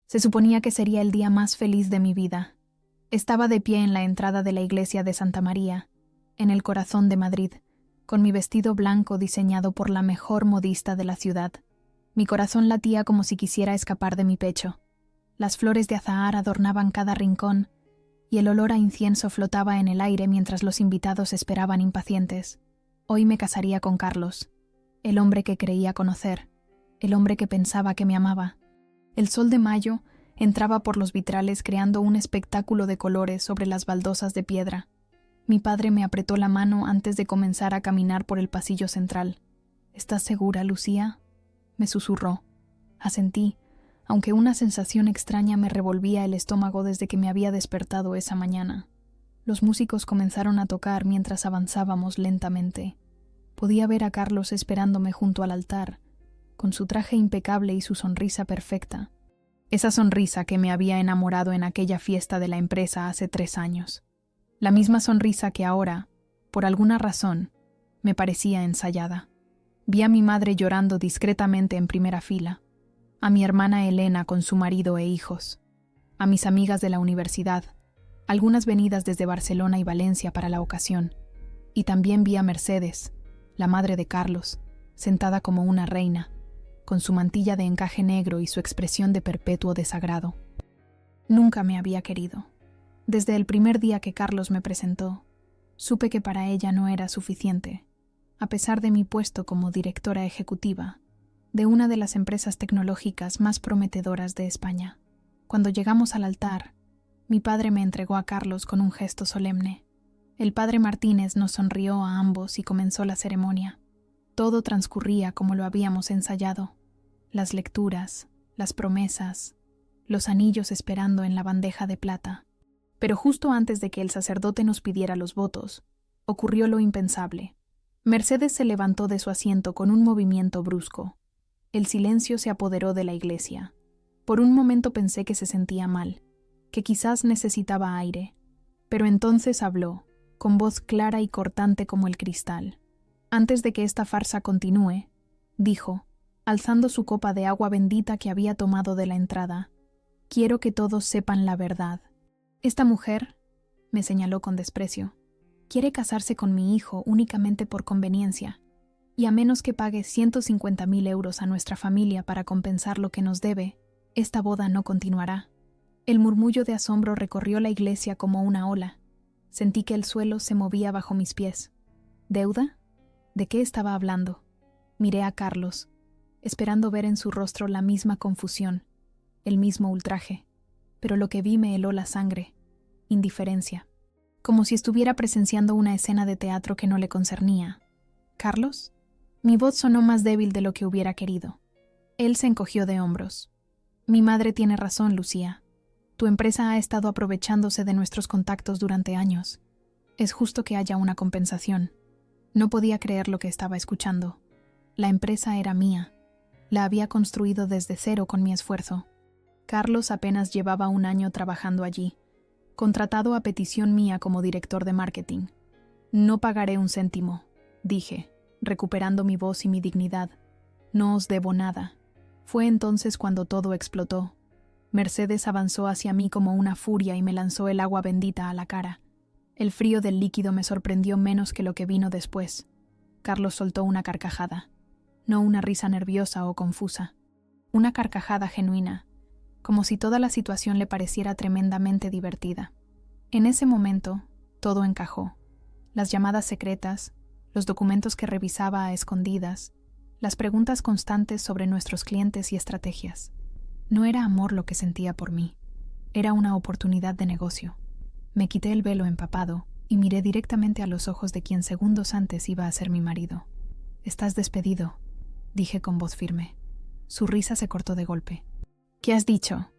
Se suponía que sería el día más feliz de mi vida. Estaba de pie en la entrada de la iglesia de Santa María, en el corazón de Madrid, con mi vestido blanco diseñado por la mejor modista de la ciudad. Mi corazón latía como si quisiera escapar de mi pecho. Las flores de azahar adornaban cada rincón, y el olor a incienso flotaba en el aire mientras los invitados esperaban impacientes. Hoy me casaría con Carlos, el hombre que creía conocer, el hombre que pensaba que me amaba. El sol de mayo entraba por los vitrales creando un espectáculo de colores sobre las baldosas de piedra. Mi padre me apretó la mano antes de comenzar a caminar por el pasillo central. «¿Estás segura, Lucía?», me susurró. Asentí, aunque una sensación extraña me revolvía el estómago desde que me había despertado esa mañana. Los músicos comenzaron a tocar mientras avanzábamos lentamente. Podía ver a Carlos esperándome junto al altar, con su traje impecable y su sonrisa perfecta. Esa sonrisa que me había enamorado en aquella fiesta de la empresa hace 3 años. La misma sonrisa que ahora, por alguna razón, me parecía ensayada. Vi a mi madre llorando discretamente en primera fila, a mi hermana Elena con su marido e hijos, a mis amigas de la universidad, algunas venidas desde Barcelona y Valencia para la ocasión, y también vi a Mercedes, la madre de Carlos, sentada como una reina, con su mantilla de encaje negro y su expresión de perpetuo desagrado. Nunca me había querido. Desde el primer día que Carlos me presentó, supe que para ella no era suficiente, a pesar de mi puesto como directora ejecutiva de una de las empresas tecnológicas más prometedoras de España. Cuando llegamos al altar, mi padre me entregó a Carlos con un gesto solemne. El padre Martínez nos sonrió a ambos y comenzó la ceremonia. Todo transcurría como lo habíamos ensayado. Las lecturas, las promesas, los anillos esperando en la bandeja de plata. Pero justo antes de que el sacerdote nos pidiera los votos, ocurrió lo impensable. Mercedes se levantó de su asiento con un movimiento brusco. El silencio se apoderó de la iglesia. Por un momento pensé que se sentía mal, que quizás necesitaba aire, pero entonces habló, con voz clara y cortante como el cristal. Antes de que esta farsa continúe, dijo, alzando su copa de agua bendita que había tomado de la entrada, «Quiero que todos sepan la verdad. Esta mujer», me señaló con desprecio, «quiere casarse con mi hijo únicamente por conveniencia, y a menos que pague 150.000 euros a nuestra familia para compensar lo que nos debe, esta boda no continuará». El murmullo de asombro recorrió la iglesia como una ola. Sentí que el suelo se movía bajo mis pies. ¿Deuda? ¿De qué estaba hablando? Miré a Carlos, esperando ver en su rostro la misma confusión, el mismo ultraje, pero lo que vi me heló la sangre, indiferencia, como si estuviera presenciando una escena de teatro que no le concernía. ¿Carlos? Mi voz sonó más débil de lo que hubiera querido. Él se encogió de hombros. Mi madre tiene razón, Lucía. Tu empresa ha estado aprovechándose de nuestros contactos durante años. Es justo que haya una compensación. No podía creer lo que estaba escuchando. La empresa era mía. La había construido desde cero con mi esfuerzo. Carlos apenas llevaba 1 año trabajando allí, contratado a petición mía como director de marketing. No pagaré un céntimo, dije, recuperando mi voz y mi dignidad. No os debo nada. Fue entonces cuando todo explotó. Mercedes avanzó hacia mí como una furia y me lanzó el agua bendita a la cara. El frío del líquido me sorprendió menos que lo que vino después. Carlos soltó una carcajada. No una risa nerviosa o confusa. Una carcajada genuina, como si toda la situación le pareciera tremendamente divertida. En ese momento, todo encajó. Las llamadas secretas, los documentos que revisaba a escondidas, las preguntas constantes sobre nuestros clientes y estrategias. No era amor lo que sentía por mí. Era una oportunidad de negocio. Me quité el velo empapado y miré directamente a los ojos de quien segundos antes iba a ser mi marido. «Estás despedido», dije con voz firme. Su risa se cortó de golpe. «¿Qué has dicho?»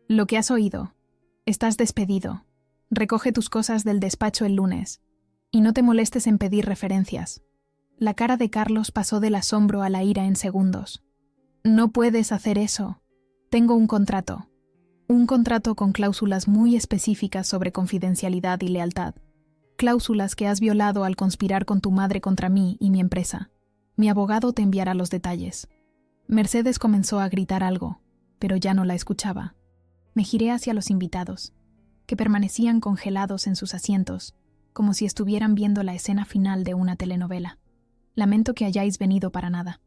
«Lo que has oído. Estás despedido. Recoge tus cosas del despacho el lunes. Y no te molestes en pedir referencias». La cara de Carlos pasó del asombro a la ira en segundos. «No puedes hacer eso. Tengo un contrato. Un contrato con cláusulas muy específicas sobre confidencialidad y lealtad. Cláusulas que has violado al conspirar con tu madre contra mí y mi empresa. Mi abogado te enviará los detalles». Mercedes comenzó a gritar algo, pero ya no la escuchaba. Me giré hacia los invitados, que permanecían congelados en sus asientos, como si estuvieran viendo la escena final de una telenovela. Lamento que hayáis venido para nada.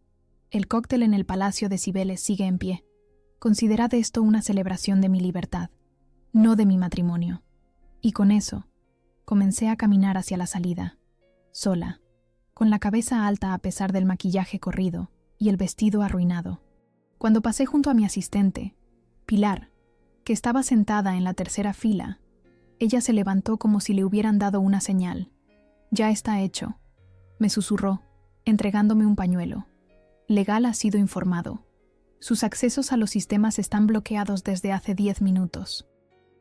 El cóctel en el Palacio de Cibeles sigue en pie. Considerad esto una celebración de mi libertad, no de mi matrimonio. Y con eso, comencé a caminar hacia la salida, sola, con la cabeza alta a pesar del maquillaje corrido y el vestido arruinado. Cuando pasé junto a mi asistente, Pilar, que estaba sentada en la tercera fila, ella se levantó como si le hubieran dado una señal. «Ya está hecho», me susurró, entregándome un pañuelo. «Legal ha sido informado. Sus accesos a los sistemas están bloqueados desde hace 10 minutos.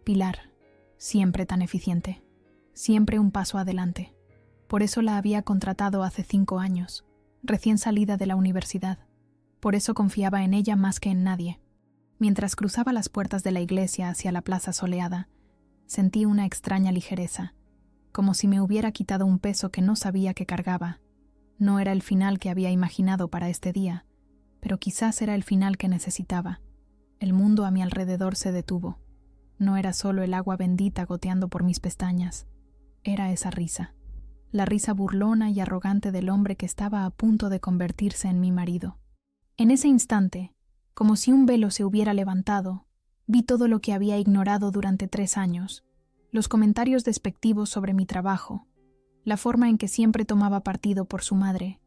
Pilar, siempre tan eficiente, siempre un paso adelante. Por eso la había contratado hace 5 años, recién salida de la universidad. Por eso confiaba en ella más que en nadie». Mientras cruzaba las puertas de la iglesia hacia la plaza soleada, sentí una extraña ligereza, como si me hubiera quitado un peso que no sabía que cargaba. No era el final que había imaginado para este día, pero quizás era el final que necesitaba. El mundo a mi alrededor se detuvo. No era solo el agua bendita goteando por mis pestañas, era esa risa, la risa burlona y arrogante del hombre que estaba a punto de convertirse en mi marido. En ese instante, como si un velo se hubiera levantado, vi todo lo que había ignorado durante 3 años, los comentarios despectivos sobre mi trabajo, la forma en que siempre tomaba partido por su madre,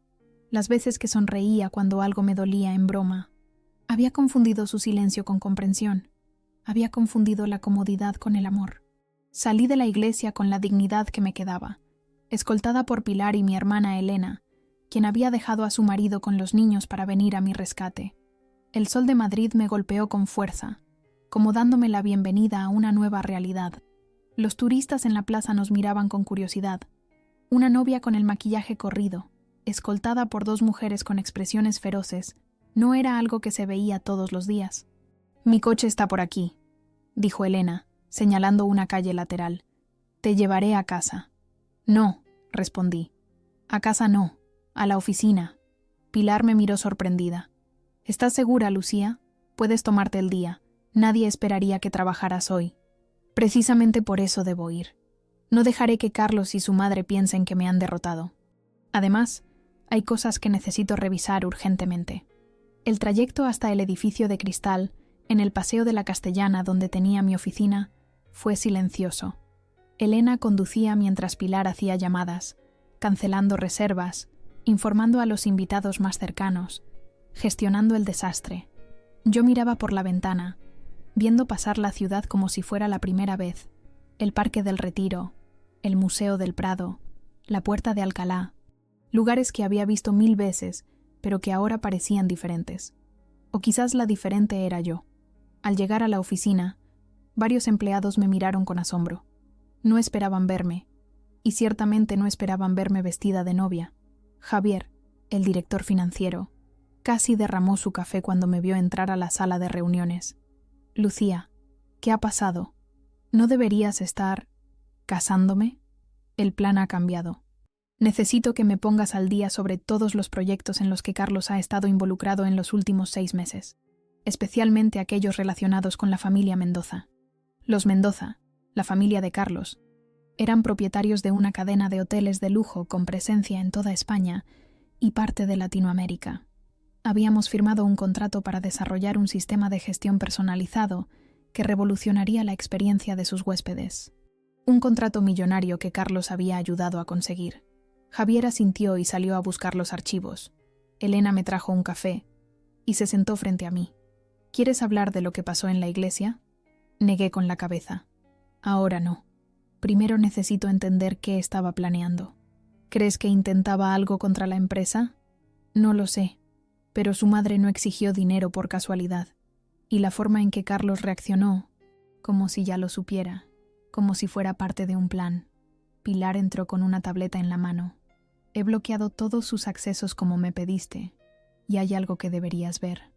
las veces que sonreía cuando algo me dolía en broma. Había confundido su silencio con comprensión, había confundido la comodidad con el amor. Salí de la iglesia con la dignidad que me quedaba, escoltada por Pilar y mi hermana Elena, quien había dejado a su marido con los niños para venir a mi rescate. El sol de Madrid me golpeó con fuerza, como dándome la bienvenida a una nueva realidad. Los turistas en la plaza nos miraban con curiosidad. Una novia con el maquillaje corrido, escoltada por 2 mujeres con expresiones feroces, no era algo que se veía todos los días. «Mi coche está por aquí», dijo Elena, señalando una calle lateral. «Te llevaré a casa». «No», respondí. «A casa no, a la oficina». Pilar me miró sorprendida. «¿Estás segura, Lucía? Puedes tomarte el día. Nadie esperaría que trabajaras hoy». «Precisamente por eso debo ir. No dejaré que Carlos y su madre piensen que me han derrotado. Además, hay cosas que necesito revisar urgentemente». El trayecto hasta el edificio de cristal, en el Paseo de la Castellana donde tenía mi oficina, fue silencioso. Elena conducía mientras Pilar hacía llamadas, cancelando reservas, informando a los invitados más cercanos, gestionando el desastre. Yo miraba por la ventana, viendo pasar la ciudad como si fuera la primera vez, el Parque del Retiro, el Museo del Prado, la Puerta de Alcalá, lugares que había visto 1000 veces, pero que ahora parecían diferentes. O quizás la diferente era yo. Al llegar a la oficina, varios empleados me miraron con asombro. No esperaban verme, y ciertamente no esperaban verme vestida de novia. Javier, el director financiero, casi derramó su café cuando me vio entrar a la sala de reuniones. «Lucía, ¿qué ha pasado? ¿No deberías estar casándome? El plan ha cambiado. Necesito que me pongas al día sobre todos los proyectos en los que Carlos ha estado involucrado en los últimos 6 meses, especialmente aquellos relacionados con la familia Mendoza». Los Mendoza, la familia de Carlos, eran propietarios de una cadena de hoteles de lujo con presencia en toda España y parte de Latinoamérica. Habíamos firmado un contrato para desarrollar un sistema de gestión personalizado que revolucionaría la experiencia de sus huéspedes. Un contrato millonario que Carlos había ayudado a conseguir. Javier asintió y salió a buscar los archivos. Elena me trajo un café y se sentó frente a mí. «¿Quieres hablar de lo que pasó en la iglesia?». Negué con la cabeza. «Ahora no. Primero necesito entender qué estaba planeando». «¿Crees que intentaba algo contra la empresa?». «No lo sé, pero su madre no exigió dinero por casualidad. Y la forma en que Carlos reaccionó, como si ya lo supiera, como si fuera parte de un plan». Pilar entró con una tableta en la mano. «He bloqueado todos sus accesos como me pediste, y hay algo que deberías ver».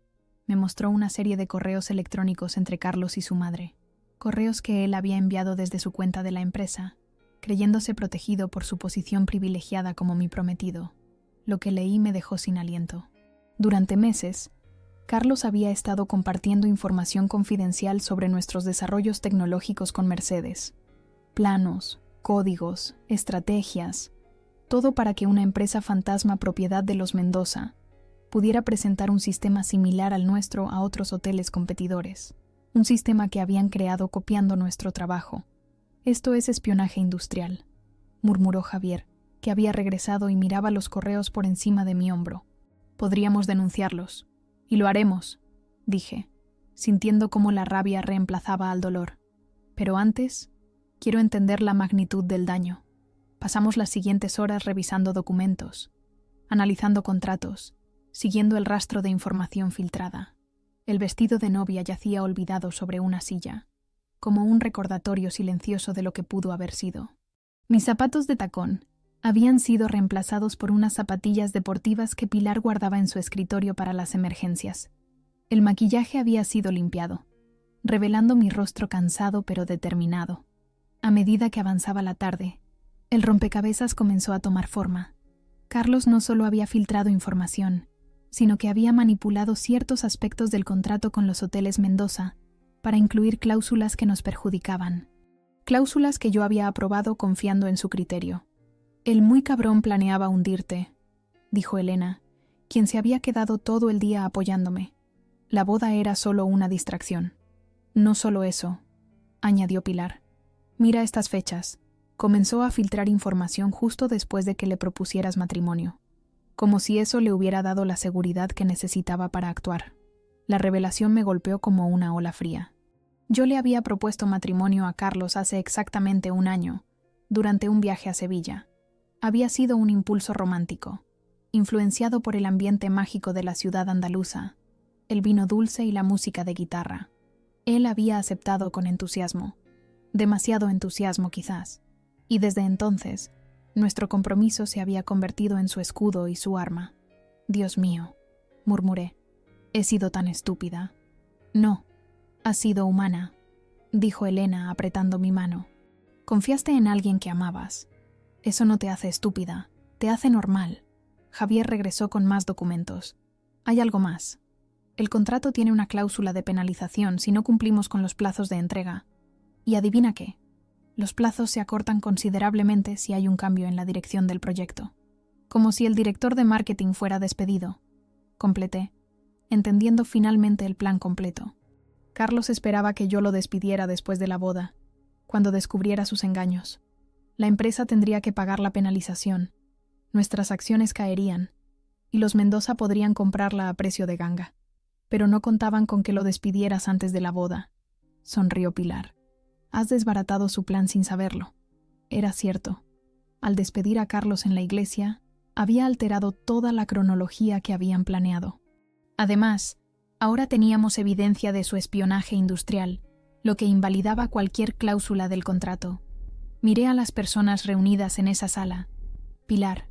Me mostró una serie de correos electrónicos entre Carlos y su madre. Correos que él había enviado desde su cuenta de la empresa, creyéndose protegido por su posición privilegiada como mi prometido. Lo que leí me dejó sin aliento. Durante meses, Carlos había estado compartiendo información confidencial sobre nuestros desarrollos tecnológicos con Mercedes. Planos, códigos, estrategias, todo para que una empresa fantasma propiedad de los Mendoza pudiera presentar un sistema similar al nuestro a otros hoteles competidores. Un sistema que habían creado copiando nuestro trabajo. Esto es espionaje industrial, murmuró Javier, que había regresado y miraba los correos por encima de mi hombro. Podríamos denunciarlos. Y lo haremos, dije, sintiendo cómo la rabia reemplazaba al dolor. Pero antes, quiero entender la magnitud del daño. Pasamos las siguientes horas revisando documentos, analizando contratos, siguiendo el rastro de información filtrada. El vestido de novia yacía olvidado sobre una silla, como un recordatorio silencioso de lo que pudo haber sido. Mis zapatos de tacón habían sido reemplazados por unas zapatillas deportivas que Pilar guardaba en su escritorio para las emergencias. El maquillaje había sido limpiado, revelando mi rostro cansado pero determinado. A medida que avanzaba la tarde, el rompecabezas comenzó a tomar forma. Carlos no solo había filtrado información, sino que había manipulado ciertos aspectos del contrato con los hoteles Mendoza para incluir cláusulas que nos perjudicaban. Cláusulas que yo había aprobado confiando en su criterio. El muy cabrón planeaba hundirte, dijo Elena, quien se había quedado todo el día apoyándome. La boda era solo una distracción. No solo eso, añadió Pilar. Mira estas fechas. Comenzó a filtrar información justo después de que le propusieras matrimonio, como si eso le hubiera dado la seguridad que necesitaba para actuar. La revelación me golpeó como una ola fría. Yo le había propuesto matrimonio a Carlos hace exactamente un año, durante un viaje a Sevilla. Había sido un impulso romántico, influenciado por el ambiente mágico de la ciudad andaluza, el vino dulce y la música de guitarra. Él había aceptado con entusiasmo, demasiado entusiasmo quizás, y desde entonces, nuestro compromiso se había convertido en su escudo y su arma. Dios mío, murmuré, he sido tan estúpida. No, has sido humana, dijo Elena apretando mi mano. Confiaste en alguien que amabas. Eso no te hace estúpida, te hace normal. Javier regresó con más documentos. Hay algo más. El contrato tiene una cláusula de penalización si no cumplimos con los plazos de entrega. Y adivina qué. Los plazos se acortan considerablemente si hay un cambio en la dirección del proyecto. Como si el director de marketing fuera despedido. Completé, entendiendo finalmente el plan completo. Carlos esperaba que yo lo despidiera después de la boda, cuando descubriera sus engaños. La empresa tendría que pagar la penalización, nuestras acciones caerían, y los Mendoza podrían comprarla a precio de ganga. Pero no contaban con que lo despidieras antes de la boda, sonrió Pilar. Has desbaratado su plan sin saberlo. Era cierto. Al despedir a Carlos en la iglesia, había alterado toda la cronología que habían planeado. Además, ahora teníamos evidencia de su espionaje industrial, lo que invalidaba cualquier cláusula del contrato. Miré a las personas reunidas en esa sala. Pilar,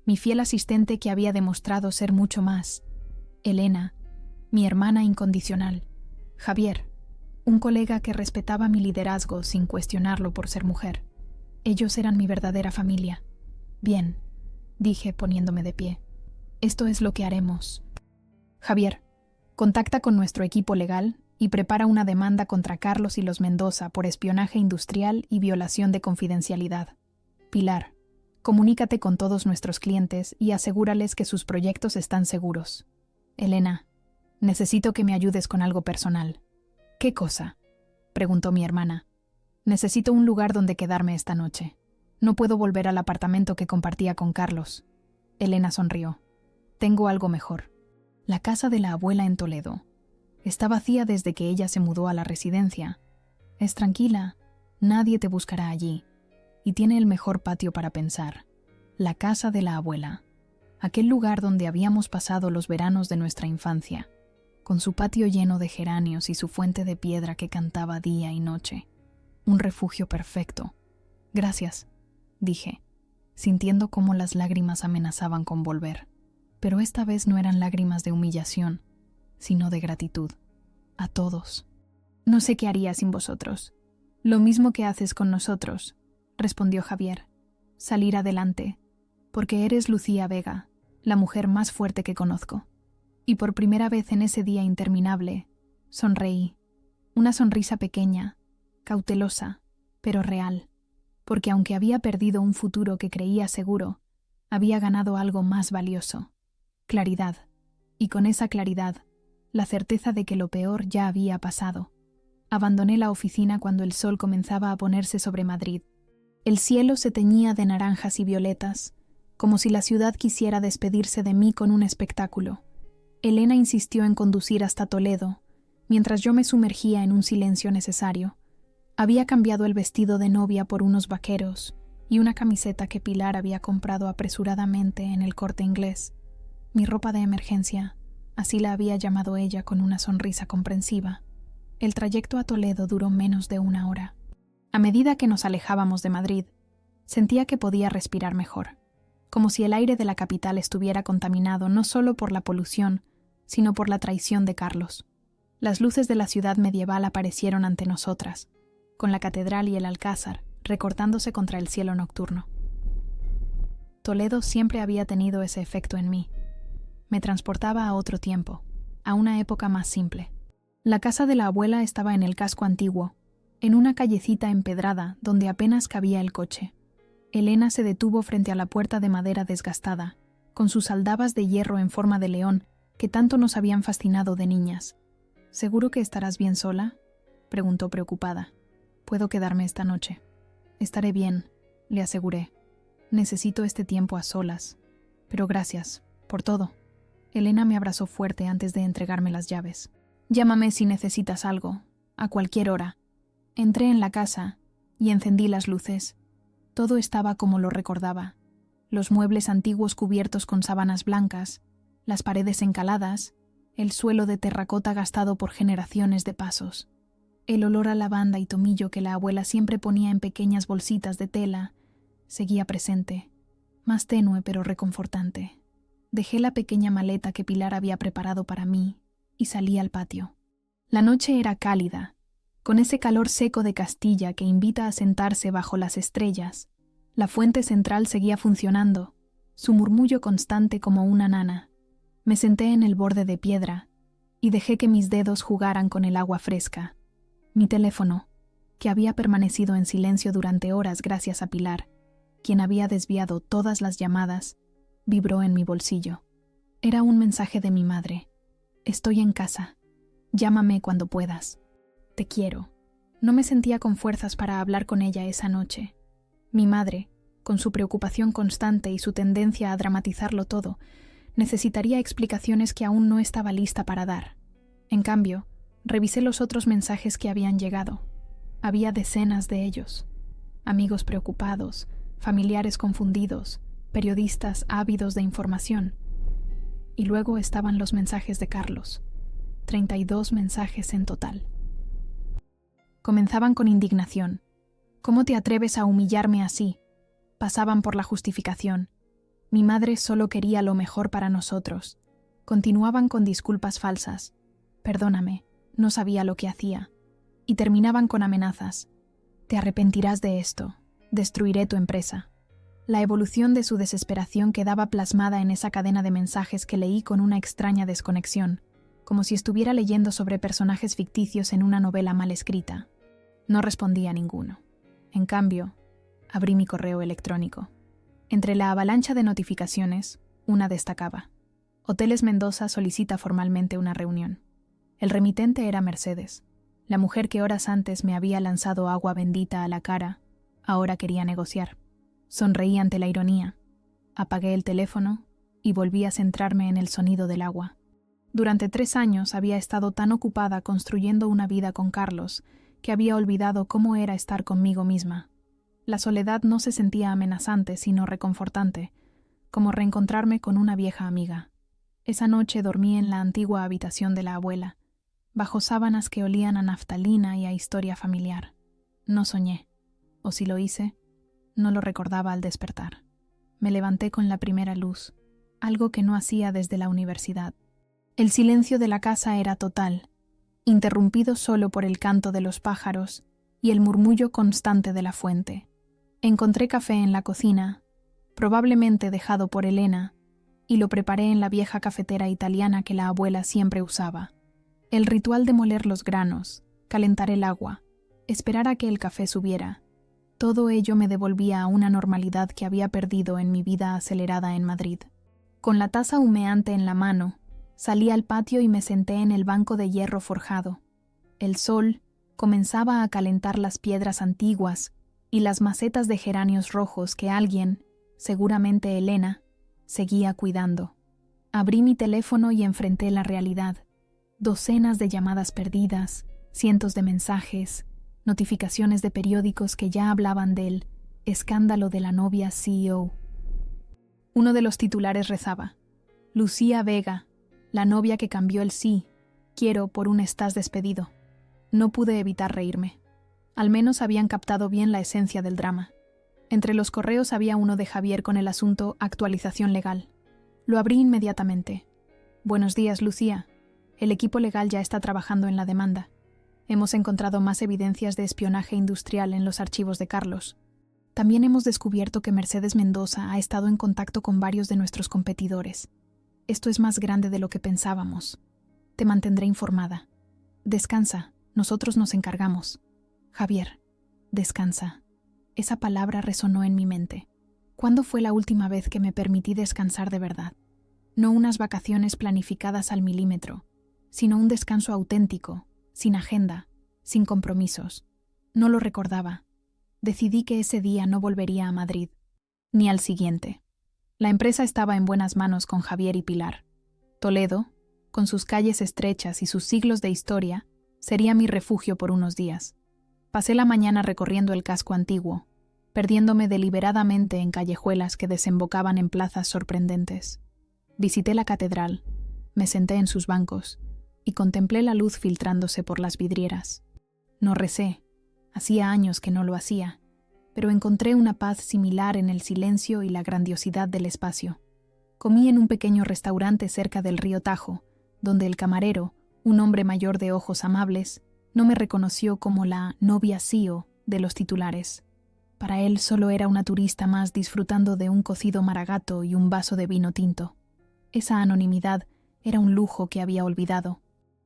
mi fiel asistente que había demostrado ser mucho más. Elena, mi hermana incondicional. Javier, un colega que respetaba mi liderazgo sin cuestionarlo por ser mujer. Ellos eran mi verdadera familia. Bien, dije poniéndome de pie. Esto es lo que haremos. Javier, contacta con nuestro equipo legal y prepara una demanda contra Carlos y los Mendoza por espionaje industrial y violación de confidencialidad. Pilar, comunícate con todos nuestros clientes y asegúrales que sus proyectos están seguros. Elena, necesito que me ayudes con algo personal. ¿Qué cosa?, preguntó mi hermana. Necesito un lugar donde quedarme esta noche. No puedo volver al apartamento que compartía con Carlos. Elena sonrió. Tengo algo mejor. La casa de la abuela en Toledo. Está vacía desde que ella se mudó a la residencia. Es tranquila, nadie te buscará allí. Y tiene el mejor patio para pensar. La casa de la abuela. Aquel lugar donde habíamos pasado los veranos de nuestra infancia, con su patio lleno de geranios y su fuente de piedra que cantaba día y noche. Un refugio perfecto. Gracias, dije, sintiendo cómo las lágrimas amenazaban con volver. Pero esta vez no eran lágrimas de humillación, sino de gratitud. A todos. No sé qué haría sin vosotros. Lo mismo que haces con nosotros, respondió Javier. Salir adelante, porque eres Lucía Vega, la mujer más fuerte que conozco. Y por primera vez en ese día interminable, sonreí. Una sonrisa pequeña, cautelosa, pero real, porque aunque había perdido un futuro que creía seguro, había ganado algo más valioso: claridad, y con esa claridad, la certeza de que lo peor ya había pasado. Abandoné la oficina cuando el sol comenzaba a ponerse sobre Madrid. El cielo se teñía de naranjas y violetas, como si la ciudad quisiera despedirse de mí con un espectáculo. Elena insistió en conducir hasta Toledo, mientras yo me sumergía en un silencio necesario. Había cambiado el vestido de novia por unos vaqueros y una camiseta que Pilar había comprado apresuradamente en el Corte Inglés. Mi ropa de emergencia, así la había llamado ella con una sonrisa comprensiva. El trayecto a Toledo duró menos de 1 hora. A medida que nos alejábamos de Madrid, sentía que podía respirar mejor, como si el aire de la capital estuviera contaminado no solo por la polución, sino por la traición de Carlos. Las luces de la ciudad medieval aparecieron ante nosotras, con la catedral y el alcázar recortándose contra el cielo nocturno. Toledo siempre había tenido ese efecto en mí. Me transportaba a otro tiempo, a una época más simple. La casa de la abuela estaba en el casco antiguo, en una callecita empedrada donde apenas cabía el coche. Elena se detuvo frente a la puerta de madera desgastada, con sus aldabas de hierro en forma de león que tanto nos habían fascinado de niñas. ¿Seguro que estarás bien sola?, preguntó preocupada. «Puedo quedarme esta noche». «Estaré bien», le aseguré. «Necesito este tiempo a solas. Pero gracias, por todo». Elena me abrazó fuerte antes de entregarme las llaves. «Llámame si necesitas algo, a cualquier hora». Entré en la casa y encendí las luces. Todo estaba como lo recordaba. Los muebles antiguos cubiertos con sábanas blancas, las paredes encaladas, el suelo de terracota gastado por generaciones de pasos. El olor a lavanda y tomillo que la abuela siempre ponía en pequeñas bolsitas de tela seguía presente, más tenue pero reconfortante. Dejé la pequeña maleta que Pilar había preparado para mí y salí al patio. La noche era cálida, con ese calor seco de Castilla que invita a sentarse bajo las estrellas. La fuente central seguía funcionando, su murmullo constante como una nana. Me senté en el borde de piedra y dejé que mis dedos jugaran con el agua fresca. Mi teléfono, que había permanecido en silencio durante horas gracias a Pilar, quien había desviado todas las llamadas, vibró en mi bolsillo. Era un mensaje de mi madre. «Estoy en casa. Llámame cuando puedas. Te quiero». No me sentía con fuerzas para hablar con ella esa noche. Mi madre, con su preocupación constante y su tendencia a dramatizarlo todo, necesitaría explicaciones que aún no estaba lista para dar. En cambio, revisé los otros mensajes que habían llegado. Había decenas de ellos. Amigos preocupados, familiares confundidos, periodistas ávidos de información. Y luego estaban los mensajes de Carlos. 32 mensajes en total. Comenzaban con indignación. «¿Cómo te atreves a humillarme así?». Pasaban por la justificación. Mi madre solo quería lo mejor para nosotros. Continuaban con disculpas falsas. «Perdóname, no sabía lo que hacía». Y terminaban con amenazas. «Te arrepentirás de esto. Destruiré tu empresa». La evolución de su desesperación quedaba plasmada en esa cadena de mensajes que leí con una extraña desconexión, como si estuviera leyendo sobre personajes ficticios en una novela mal escrita. No respondí a ninguno. En cambio, abrí mi correo electrónico. Entre la avalancha de notificaciones, una destacaba. Hoteles Mendoza solicita formalmente una reunión. El remitente era Mercedes, la mujer que horas antes me había lanzado agua bendita a la cara. Ahora quería negociar. Sonreí ante la ironía. Apagué el teléfono y volví a centrarme en el sonido del agua. Durante 3 años había estado tan ocupada construyendo una vida con Carlos que había olvidado cómo era estar conmigo misma. La soledad no se sentía amenazante, sino reconfortante, como reencontrarme con una vieja amiga. Esa noche dormí en la antigua habitación de la abuela, bajo sábanas que olían a naftalina y a historia familiar. No soñé, o si lo hice, no lo recordaba al despertar. Me levanté con la primera luz, algo que no hacía desde la universidad. El silencio de la casa era total, interrumpido solo por el canto de los pájaros y el murmullo constante de la fuente. Encontré café en la cocina, probablemente dejado por Elena, y lo preparé en la vieja cafetera italiana que la abuela siempre usaba. El ritual de moler los granos, calentar el agua, esperar a que el café subiera, todo ello me devolvía a una normalidad que había perdido en mi vida acelerada en Madrid. Con la taza humeante en la mano, salí al patio y me senté en el banco de hierro forjado. El sol comenzaba a calentar las piedras antiguas y las macetas de geranios rojos que alguien, seguramente Elena, seguía cuidando. Abrí mi teléfono y enfrenté la realidad. Docenas de llamadas perdidas, cientos de mensajes, notificaciones de periódicos que ya hablaban del escándalo de la novia CEO. Uno de los titulares rezaba: Lucía Vega, la novia que cambió el sí, quiero por un estás despedido. No pude evitar reírme. Al menos habían captado bien la esencia del drama. Entre los correos había uno de Javier con el asunto actualización legal. Lo abrí inmediatamente. Buenos días, Lucía. El equipo legal ya está trabajando en la demanda. Hemos encontrado más evidencias de espionaje industrial en los archivos de Carlos. También hemos descubierto que Mercedes Mendoza ha estado en contacto con varios de nuestros competidores. Esto es más grande de lo que pensábamos. Te mantendré informada. Descansa, nosotros nos encargamos. Javier, descansa. Esa palabra resonó en mi mente. ¿Cuándo fue la última vez que me permití descansar de verdad? No unas vacaciones planificadas al milímetro, sino un descanso auténtico, sin agenda, sin compromisos. No lo recordaba. Decidí que ese día no volvería a Madrid, ni al siguiente. La empresa estaba en buenas manos con Javier y Pilar. Toledo, con sus calles estrechas y sus siglos de historia, sería mi refugio por unos días. Pasé la mañana recorriendo el casco antiguo, perdiéndome deliberadamente en callejuelas que desembocaban en plazas sorprendentes. Visité la catedral, me senté en sus bancos y contemplé la luz filtrándose por las vidrieras. No recé, hacía años que no lo hacía, pero encontré una paz similar en el silencio y la grandiosidad del espacio. Comí en un pequeño restaurante cerca del río Tajo, donde el camarero, un hombre mayor de ojos amables, no me reconoció como la novia CEO de los titulares. Para él solo era una turista más disfrutando de un cocido maragato y un vaso de vino tinto. Esa anonimidad era un lujo que había olvidado.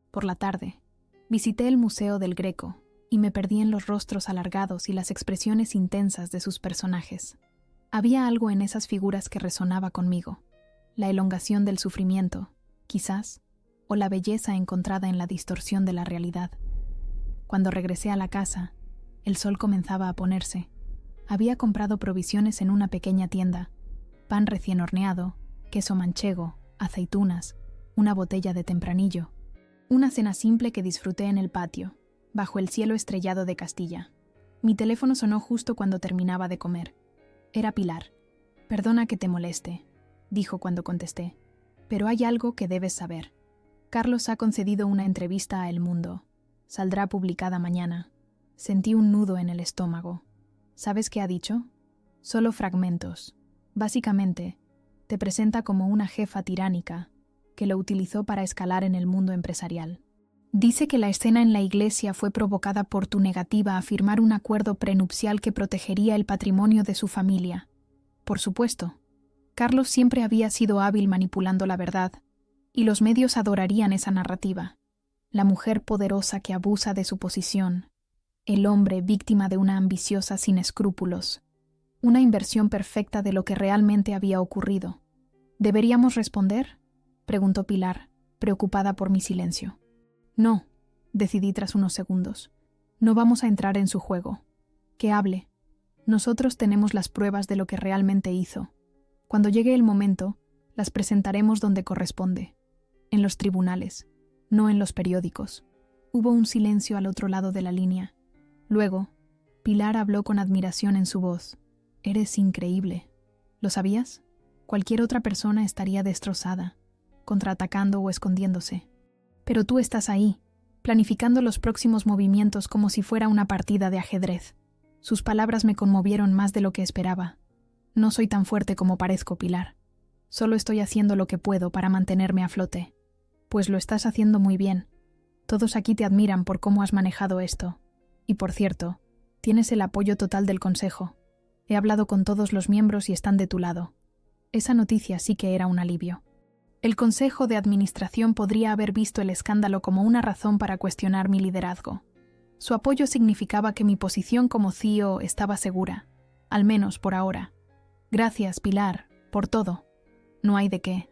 Por la tarde, visité el Museo del Greco y me perdí en los rostros alargados y las expresiones intensas de sus personajes. Había algo en esas figuras que resonaba conmigo. La elongación del sufrimiento, quizás, o la belleza encontrada en la distorsión de la realidad. Cuando regresé a la casa, el sol comenzaba a ponerse. Había comprado provisiones en una pequeña tienda: pan recién horneado, queso manchego, aceitunas, una botella de tempranillo. Una cena simple que disfruté en el patio, bajo el cielo estrellado de Castilla. Mi teléfono sonó justo cuando terminaba de comer. Era Pilar. «Perdona que te moleste», dijo cuando contesté, «pero hay algo que debes saber. Carlos ha concedido una entrevista a El Mundo. Saldrá publicada mañana». Sentí un nudo en el estómago. ¿Sabes qué ha dicho? Solo fragmentos. Básicamente, te presenta como una jefa tiránica que lo utilizó para escalar en el mundo empresarial. Dice que la escena en la iglesia fue provocada por tu negativa a firmar un acuerdo prenupcial que protegería el patrimonio de su familia. Por supuesto, Carlos siempre había sido hábil manipulando la verdad, y los medios adorarían esa narrativa. La mujer poderosa que abusa de su posición, el hombre víctima de una ambiciosa sin escrúpulos. Una inversión perfecta de lo que realmente había ocurrido. ¿Deberíamos responder?, preguntó Pilar, preocupada por mi silencio. No, decidí tras unos segundos. No vamos a entrar en su juego. Que hable. Nosotros tenemos las pruebas de lo que realmente hizo. Cuando llegue el momento, las presentaremos donde corresponde. En los tribunales, no en los periódicos. Hubo un silencio al otro lado de la línea. Luego, Pilar habló con admiración en su voz. Eres increíble. ¿Lo sabías? Cualquier otra persona estaría destrozada, contraatacando o escondiéndose. Pero tú estás ahí, planificando los próximos movimientos como si fuera una partida de ajedrez. Sus palabras me conmovieron más de lo que esperaba. No soy tan fuerte como parezco, Pilar. Solo estoy haciendo lo que puedo para mantenerme a flote. Pues lo estás haciendo muy bien. Todos aquí te admiran por cómo has manejado esto. Y por cierto, tienes el apoyo total del Consejo. He hablado con todos los miembros y están de tu lado. Esa noticia sí que era un alivio. El Consejo de Administración podría haber visto el escándalo como una razón para cuestionar mi liderazgo. Su apoyo significaba que mi posición como CEO estaba segura, al menos por ahora. Gracias, Pilar, por todo. No hay de qué.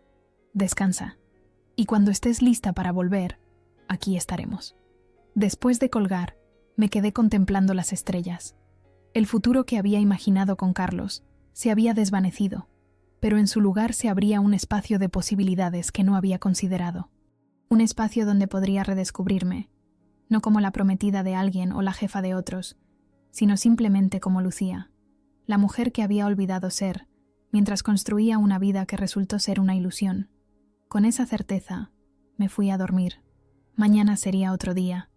Descansa. Y cuando estés lista para volver, aquí estaremos. Después de colgar, me quedé contemplando las estrellas. El futuro que había imaginado con Carlos se había desvanecido, pero en su lugar se abría un espacio de posibilidades que no había considerado. Un espacio donde podría redescubrirme, no como la prometida de alguien o la jefa de otros, sino simplemente como Lucía, la mujer que había olvidado ser, mientras construía una vida que resultó ser una ilusión. Con esa certeza, me fui a dormir. Mañana sería otro día,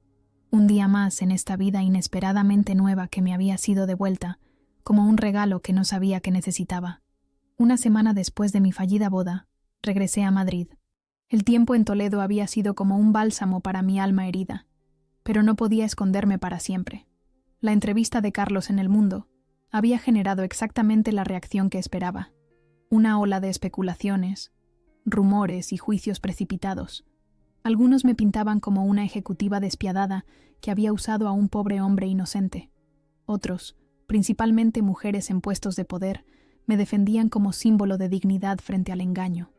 un día más en esta vida inesperadamente nueva que me había sido devuelta, como un regalo que no sabía que necesitaba. Una semana después de mi fallida boda, regresé a Madrid. El tiempo en Toledo había sido como un bálsamo para mi alma herida, pero no podía esconderme para siempre. La entrevista de Carlos en El Mundo había generado exactamente la reacción que esperaba. Una ola de especulaciones, rumores y juicios precipitados. Algunos me pintaban como una ejecutiva despiadada que había usado a un pobre hombre inocente. Otros, principalmente mujeres en puestos de poder, me defendían como símbolo de dignidad frente al engaño.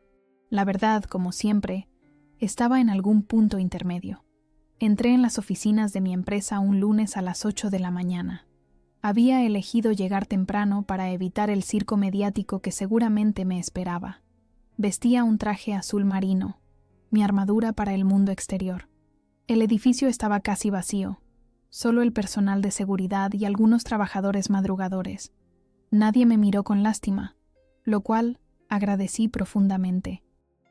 La verdad, como siempre, estaba en algún punto intermedio. Entré en las oficinas de mi empresa un lunes a las 8 de la mañana. Había elegido llegar temprano para evitar el circo mediático que seguramente me esperaba. Vestía un traje azul marino, mi armadura para el mundo exterior. El edificio estaba casi vacío, solo el personal de seguridad y algunos trabajadores madrugadores. Nadie me miró con lástima, lo cual agradecí profundamente.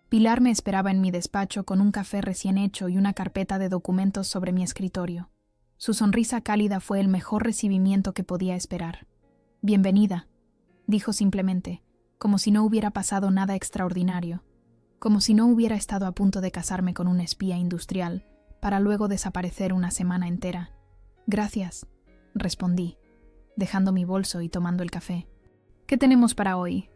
Pilar me esperaba en mi despacho con un café recién hecho y una carpeta de documentos sobre mi escritorio. Su sonrisa cálida fue el mejor recibimiento que podía esperar. «Bienvenida», dijo simplemente, como si no hubiera pasado nada extraordinario, como si no hubiera estado a punto de casarme con un espía industrial, para luego desaparecer una semana entera. «Gracias», respondí, dejando mi bolso y tomando el café. «¿Qué tenemos para hoy?»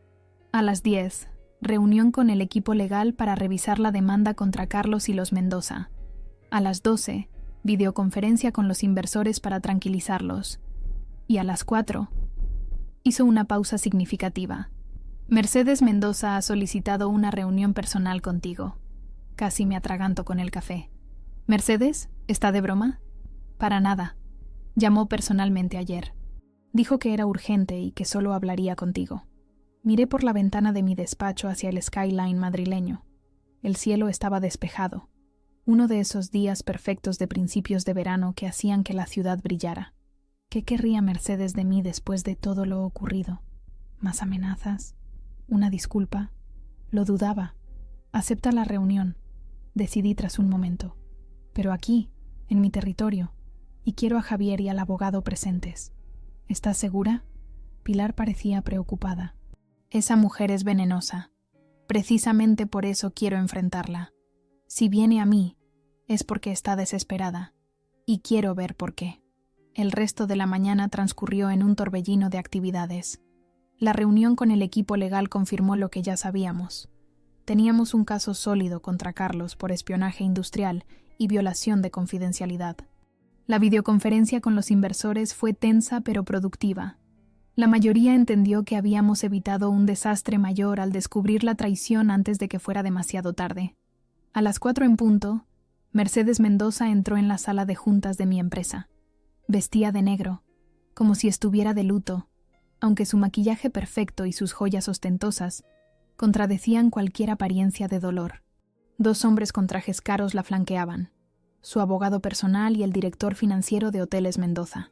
A las 10, reunión con el equipo legal para revisar la demanda contra Carlos y los Mendoza. A las 12, videoconferencia con los inversores para tranquilizarlos. Y a las 4, hizo una pausa significativa. «Mercedes Mendoza ha solicitado una reunión personal contigo». Casi me atraganto con el café. «¿Mercedes? ¿Está de broma?» «Para nada. Llamó personalmente ayer. Dijo que era urgente y que solo hablaría contigo». Miré por la ventana de mi despacho hacia el skyline madrileño. El cielo estaba despejado. Uno de esos días perfectos de principios de verano que hacían que la ciudad brillara. ¿Qué querría Mercedes de mí después de todo lo ocurrido? ¿Más amenazas? ¿Una disculpa? Lo dudaba. «Acepta la reunión», decidí tras un momento. «Pero aquí, en mi territorio, y quiero a Javier y al abogado presentes». «¿Estás segura?» Pilar parecía preocupada. «Esa mujer es venenosa. Precisamente por eso quiero enfrentarla. Si viene a mí, es porque está desesperada, y quiero ver por qué». El resto de la mañana transcurrió en un torbellino de actividades. La reunión con el equipo legal confirmó lo que ya sabíamos. Teníamos un caso sólido contra Carlos por espionaje industrial y violación de confidencialidad. La videoconferencia con los inversores fue tensa pero productiva. La mayoría entendió que habíamos evitado un desastre mayor al descubrir la traición antes de que fuera demasiado tarde. A las 4 en punto, Mercedes Mendoza entró en la sala de juntas de mi empresa. Vestía de negro, como si estuviera de luto, aunque su maquillaje perfecto y sus joyas ostentosas contradecían cualquier apariencia de dolor. 2 hombres con trajes caros la flanqueaban, su abogado personal y el director financiero de Hoteles Mendoza.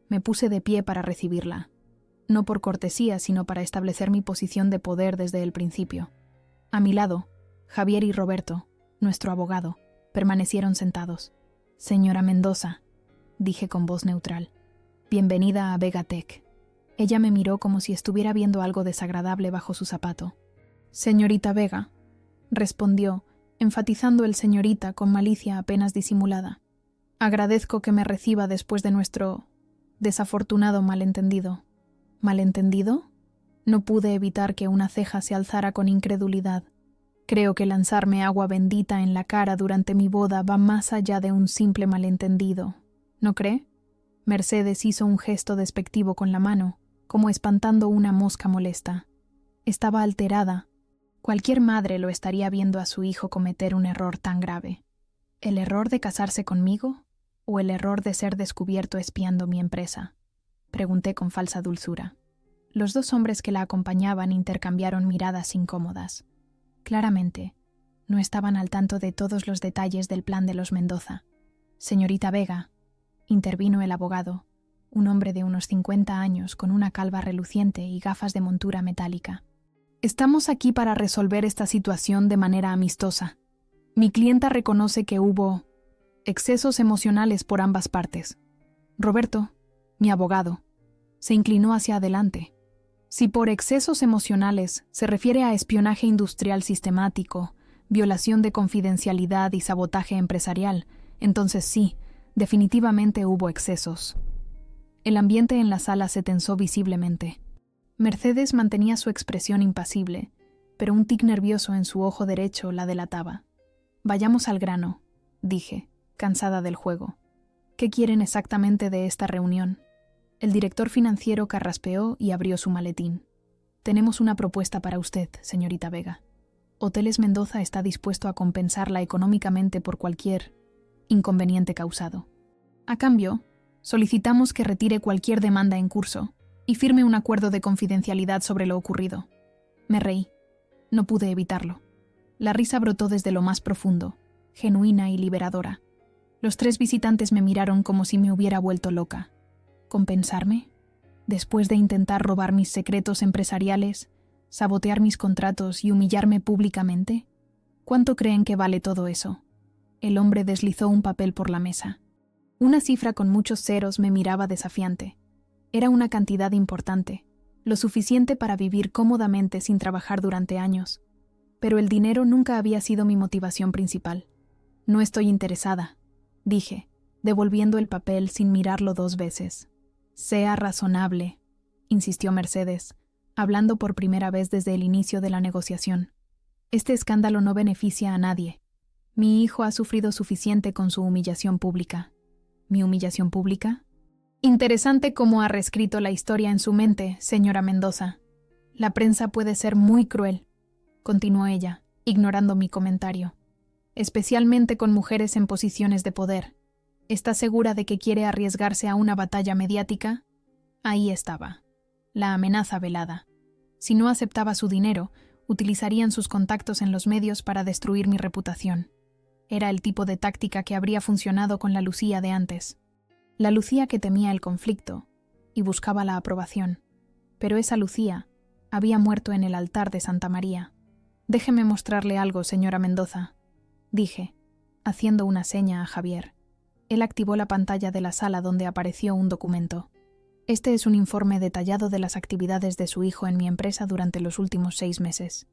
Me puse de pie para recibirla. No por cortesía, sino para establecer mi posición de poder desde el principio. A mi lado, Javier y Roberto, nuestro abogado, permanecieron sentados. «Señora Mendoza», dije con voz neutral, «bienvenida a Vegatech». Ella me miró como si estuviera viendo algo desagradable bajo su zapato. «Señorita Vega», respondió, enfatizando el señorita con malicia apenas disimulada. «Agradezco que me reciba después de nuestro desafortunado malentendido». «¿Malentendido?», No pude evitar que una ceja se alzara con incredulidad. Creo que lanzarme agua bendita en la cara durante mi boda va más allá de un simple malentendido. ¿No cree? Mercedes hizo un gesto despectivo con la mano, como espantando una mosca molesta. Estaba alterada. Cualquier madre lo estaría viendo a su hijo cometer un error tan grave. ¿El error de casarse conmigo o el error de ser descubierto espiando mi empresa? Pregunté con falsa dulzura. Los dos hombres que la acompañaban intercambiaron miradas incómodas. Claramente, no estaban al tanto de todos los detalles del plan de los Mendoza. Señorita Vega, intervino el abogado, un hombre de unos 50 años con una calva reluciente y gafas de montura metálica. Estamos aquí para resolver esta situación de manera amistosa. Mi clienta reconoce que hubo excesos emocionales por ambas partes. Roberto, mi abogado, se inclinó hacia adelante. Si por excesos emocionales se refiere a espionaje industrial sistemático, violación de confidencialidad y sabotaje empresarial, entonces sí, definitivamente hubo excesos. El ambiente en la sala se tensó visiblemente. Mercedes mantenía su expresión impasible, pero un tic nervioso en su ojo derecho la delataba. Vayamos al grano, dije, cansada del juego. ¿Qué quieren exactamente de esta reunión? El director financiero carraspeó y abrió su maletín. Tenemos una propuesta para usted, señorita Vega. Hoteles Mendoza está dispuesto a compensarla económicamente por cualquier inconveniente causado. A cambio, solicitamos que retire cualquier demanda en curso y firme un acuerdo de confidencialidad sobre lo ocurrido. Me reí. No pude evitarlo. La risa brotó desde lo más profundo, genuina y liberadora. Los tres visitantes me miraron como si me hubiera vuelto loca. ¿Compensarme? Después de intentar robar mis secretos empresariales, sabotear mis contratos y humillarme públicamente, ¿cuánto creen que vale todo eso? El hombre deslizó un papel por la mesa. Una cifra con muchos ceros me miraba desafiante. Era una cantidad importante, lo suficiente para vivir cómodamente sin trabajar durante años. Pero el dinero nunca había sido mi motivación principal. No estoy interesada, dije, devolviendo el papel sin mirarlo 2 veces. Sea razonable, insistió Mercedes, hablando por primera vez desde el inicio de la negociación. Este escándalo no beneficia a nadie. Mi hijo ha sufrido suficiente con su humillación pública. ¿Mi humillación pública? Interesante cómo ha reescrito la historia en su mente, señora Mendoza. La prensa puede ser muy cruel, continuó ella, ignorando mi comentario. Especialmente con mujeres en posiciones de poder. ¿Está segura de que quiere arriesgarse a una batalla mediática? Ahí estaba. La amenaza velada. Si no aceptaba su dinero, utilizarían sus contactos en los medios para destruir mi reputación. Era el tipo de táctica que habría funcionado con la Lucía de antes. La Lucía que temía el conflicto y buscaba la aprobación. Pero esa Lucía había muerto en el altar de Santa María. Déjeme mostrarle algo, señora Mendoza, dije, haciendo una seña a Javier. Él activó la pantalla de la sala donde apareció un documento. Este es un informe detallado de las actividades de su hijo en mi empresa durante los últimos 6 meses.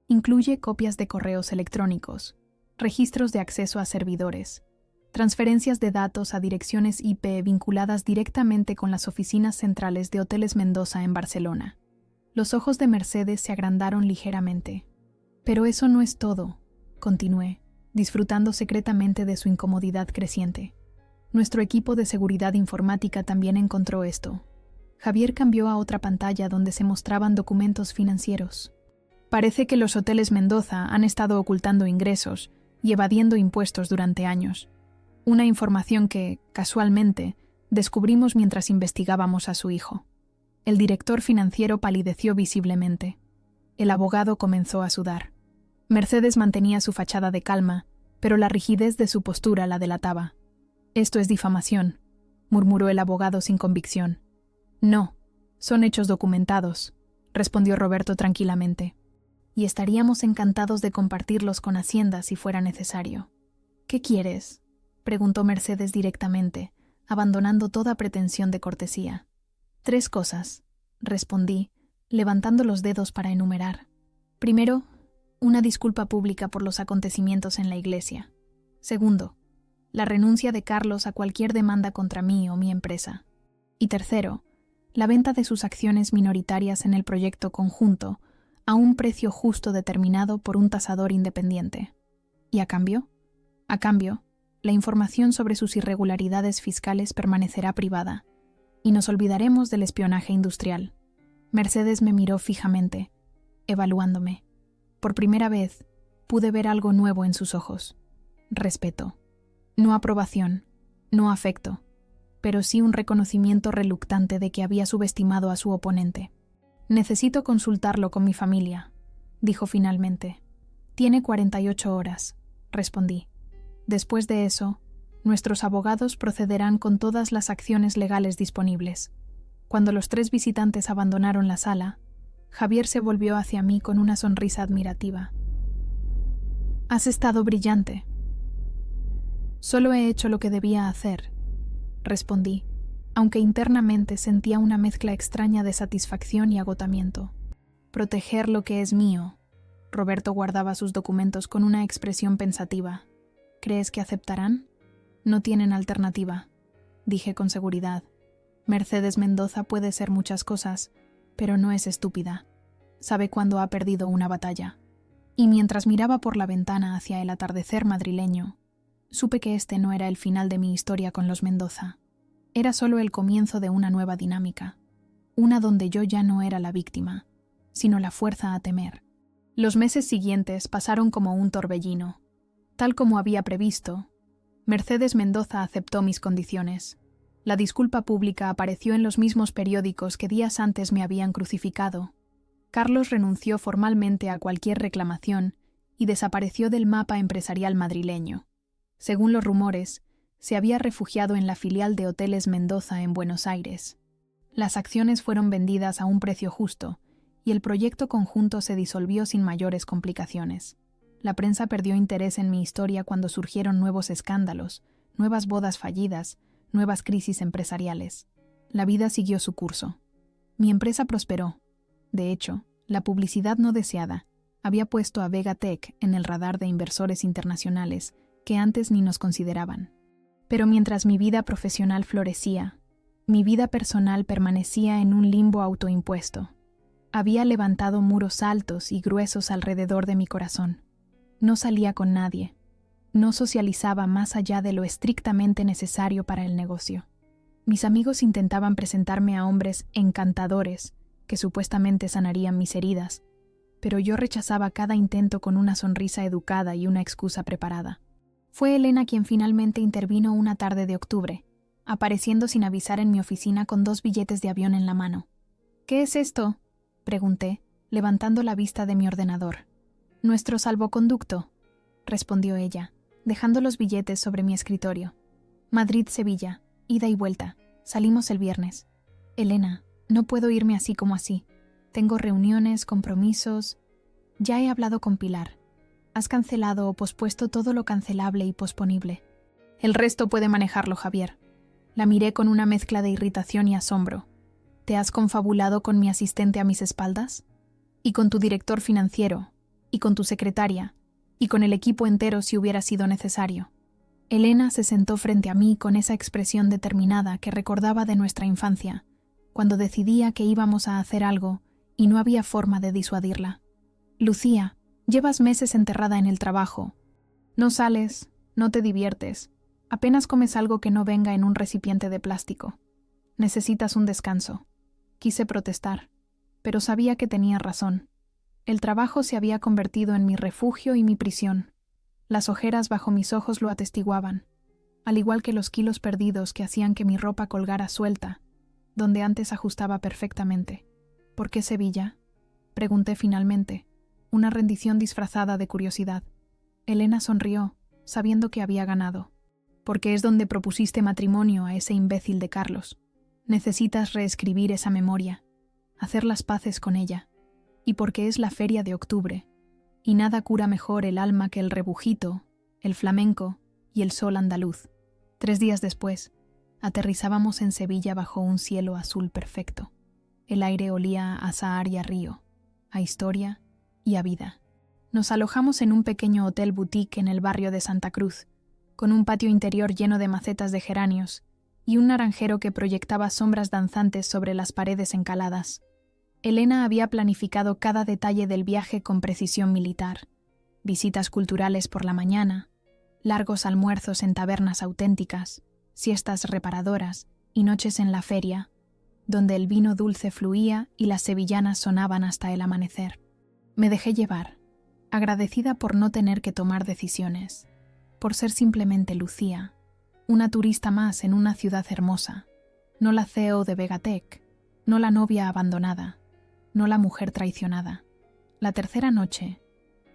Incluye copias de correos electrónicos, registros de acceso a servidores, transferencias de datos a direcciones IP vinculadas directamente con las oficinas centrales de Hoteles Mendoza en Barcelona. Los ojos de Mercedes se agrandaron ligeramente. Pero eso no es todo, continué, disfrutando secretamente de su incomodidad creciente. Nuestro equipo de seguridad informática también encontró esto. Javier cambió a otra pantalla donde se mostraban documentos financieros. Parece que los Hoteles Mendoza han estado ocultando ingresos y evadiendo impuestos durante años. Una información que, casualmente, descubrimos mientras investigábamos a su hijo. El director financiero palideció visiblemente. El abogado comenzó a sudar. Mercedes mantenía su fachada de calma, pero la rigidez de su postura la delataba. «Esto es difamación», murmuró el abogado sin convicción. «No, son hechos documentados», respondió Roberto tranquilamente. «Y estaríamos encantados de compartirlos con Hacienda si fuera necesario». «¿Qué quieres?», preguntó Mercedes directamente, abandonando toda pretensión de cortesía. «3 cosas», respondí, levantando los dedos para enumerar. Primero, una disculpa pública por los acontecimientos en la iglesia. Segundo, la renuncia de Carlos a cualquier demanda contra mí o mi empresa. Y tercero, la venta de sus acciones minoritarias en el proyecto conjunto a un precio justo determinado por un tasador independiente. ¿Y a cambio? A cambio, la información sobre sus irregularidades fiscales permanecerá privada, y nos olvidaremos del espionaje industrial. Mercedes me miró fijamente, evaluándome. Por primera vez, pude ver algo nuevo en sus ojos. Respeto. No aprobación, no afecto, pero sí un reconocimiento reluctante de que había subestimado a su oponente. «Necesito consultarlo con mi familia», dijo finalmente. «Tiene 48 horas», respondí. «Después de eso, nuestros abogados procederán con todas las acciones legales disponibles». Cuando los 3 visitantes abandonaron la sala, Javier se volvió hacia mí con una sonrisa admirativa. «Has estado brillante». «Solo he hecho lo que debía hacer», respondí, aunque internamente sentía una mezcla extraña de satisfacción y agotamiento. «Proteger lo que es mío». Roberto guardaba sus documentos con una expresión pensativa. «¿Crees que aceptarán?» «No tienen alternativa», dije con seguridad. «Mercedes Mendoza puede ser muchas cosas, pero no es estúpida. Sabe cuándo ha perdido una batalla». Y mientras miraba por la ventana hacia el atardecer madrileño, supe que este no era el final de mi historia con los Mendoza. Era solo el comienzo de una nueva dinámica, una donde yo ya no era la víctima, sino la fuerza a temer. Los meses siguientes pasaron como un torbellino. Tal como había previsto, Mercedes Mendoza aceptó mis condiciones. La disculpa pública apareció en los mismos periódicos que días antes me habían crucificado. Carlos renunció formalmente a cualquier reclamación y desapareció del mapa empresarial madrileño. Según los rumores, se había refugiado en la filial de Hoteles Mendoza en Buenos Aires. Las acciones fueron vendidas a un precio justo y el proyecto conjunto se disolvió sin mayores complicaciones. La prensa perdió interés en mi historia cuando surgieron nuevos escándalos, nuevas bodas fallidas, nuevas crisis empresariales. La vida siguió su curso. Mi empresa prosperó. De hecho, la publicidad no deseada había puesto a Vegatech en el radar de inversores internacionales que antes ni nos consideraban. Pero mientras mi vida profesional florecía, mi vida personal permanecía en un limbo autoimpuesto. Había levantado muros altos y gruesos alrededor de mi corazón. No salía con nadie. No socializaba más allá de lo estrictamente necesario para el negocio. Mis amigos intentaban presentarme a hombres encantadores que supuestamente sanarían mis heridas, pero yo rechazaba cada intento con una sonrisa educada y una excusa preparada. Fue Elena quien finalmente intervino una tarde de octubre, apareciendo sin avisar en mi oficina con 2 billetes de avión en la mano. «¿Qué es esto?», pregunté, levantando la vista de mi ordenador. «Nuestro salvoconducto», respondió ella, dejando los billetes sobre mi escritorio. «Madrid-Sevilla, ida y vuelta. Salimos el viernes. Elena, no puedo irme así como así. Tengo reuniones, compromisos. Ya he hablado con Pilar. Has cancelado o pospuesto todo lo cancelable y posponible. El resto puede manejarlo Javier». La miré con una mezcla de irritación y asombro. «¿Te has confabulado con mi asistente a mis espaldas? Y con tu director financiero, y con tu secretaria, y con el equipo entero si hubiera sido necesario». Elena se sentó frente a mí con esa expresión determinada que recordaba de nuestra infancia, cuando decidía que íbamos a hacer algo y no había forma de disuadirla. «Lucía, llevas meses enterrada en el trabajo. No sales, no te diviertes, apenas comes algo que no venga en un recipiente de plástico. Necesitas un descanso». Quise protestar, pero sabía que tenía razón. El trabajo se había convertido en mi refugio y mi prisión. Las ojeras bajo mis ojos lo atestiguaban, al igual que los kilos perdidos que hacían que mi ropa colgara suelta, donde antes ajustaba perfectamente. «¿Por qué Sevilla?», pregunté finalmente, una rendición disfrazada de curiosidad. Elena sonrió, sabiendo que había ganado. «Porque es donde propusiste matrimonio a ese imbécil de Carlos. Necesitas reescribir esa memoria, hacer las paces con ella. Y porque es la feria de octubre, y nada cura mejor el alma que el rebujito, el flamenco y el sol andaluz». 3 días después, aterrizábamos en Sevilla bajo un cielo azul perfecto. El aire olía a azahar y a río, a historia y a vida. Nos alojamos en un pequeño hotel boutique en el barrio de Santa Cruz, con un patio interior lleno de macetas de geranios y un naranjero que proyectaba sombras danzantes sobre las paredes encaladas. Elena había planificado cada detalle del viaje con precisión militar. Visitas culturales por la mañana, largos almuerzos en tabernas auténticas, siestas reparadoras y noches en la feria, donde el vino dulce fluía y las sevillanas sonaban hasta el amanecer. Me dejé llevar, agradecida por no tener que tomar decisiones, por ser simplemente Lucía, una turista más en una ciudad hermosa, no la CEO de Vegatech, no la novia abandonada, no la mujer traicionada. La tercera noche,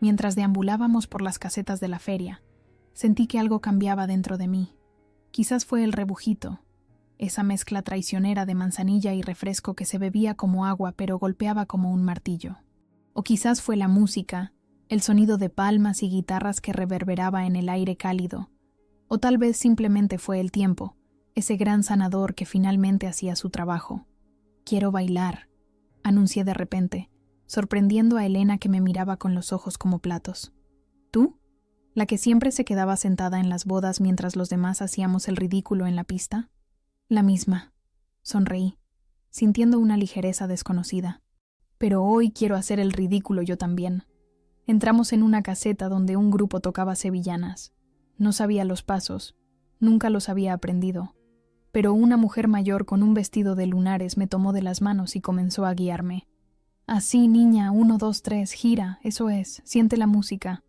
mientras deambulábamos por las casetas de la feria, sentí que algo cambiaba dentro de mí. Quizás fue el rebujito, esa mezcla traicionera de manzanilla y refresco que se bebía como agua pero golpeaba como un martillo. O quizás fue la música, el sonido de palmas y guitarras que reverberaba en el aire cálido. O tal vez simplemente fue el tiempo, ese gran sanador que finalmente hacía su trabajo. «Quiero bailar», anuncié de repente, sorprendiendo a Elena que me miraba con los ojos como platos. «¿Tú? ¿La que siempre se quedaba sentada en las bodas mientras los demás hacíamos el ridículo en la pista?» «La misma», sonreí, sintiendo una ligereza desconocida. «Pero hoy quiero hacer el ridículo yo también». Entramos en una caseta donde un grupo tocaba sevillanas. No sabía los pasos, nunca los había aprendido, pero una mujer mayor con un vestido de lunares me tomó de las manos y comenzó a guiarme. «Así, niña, 1, 2, 3, gira, eso es, siente la música».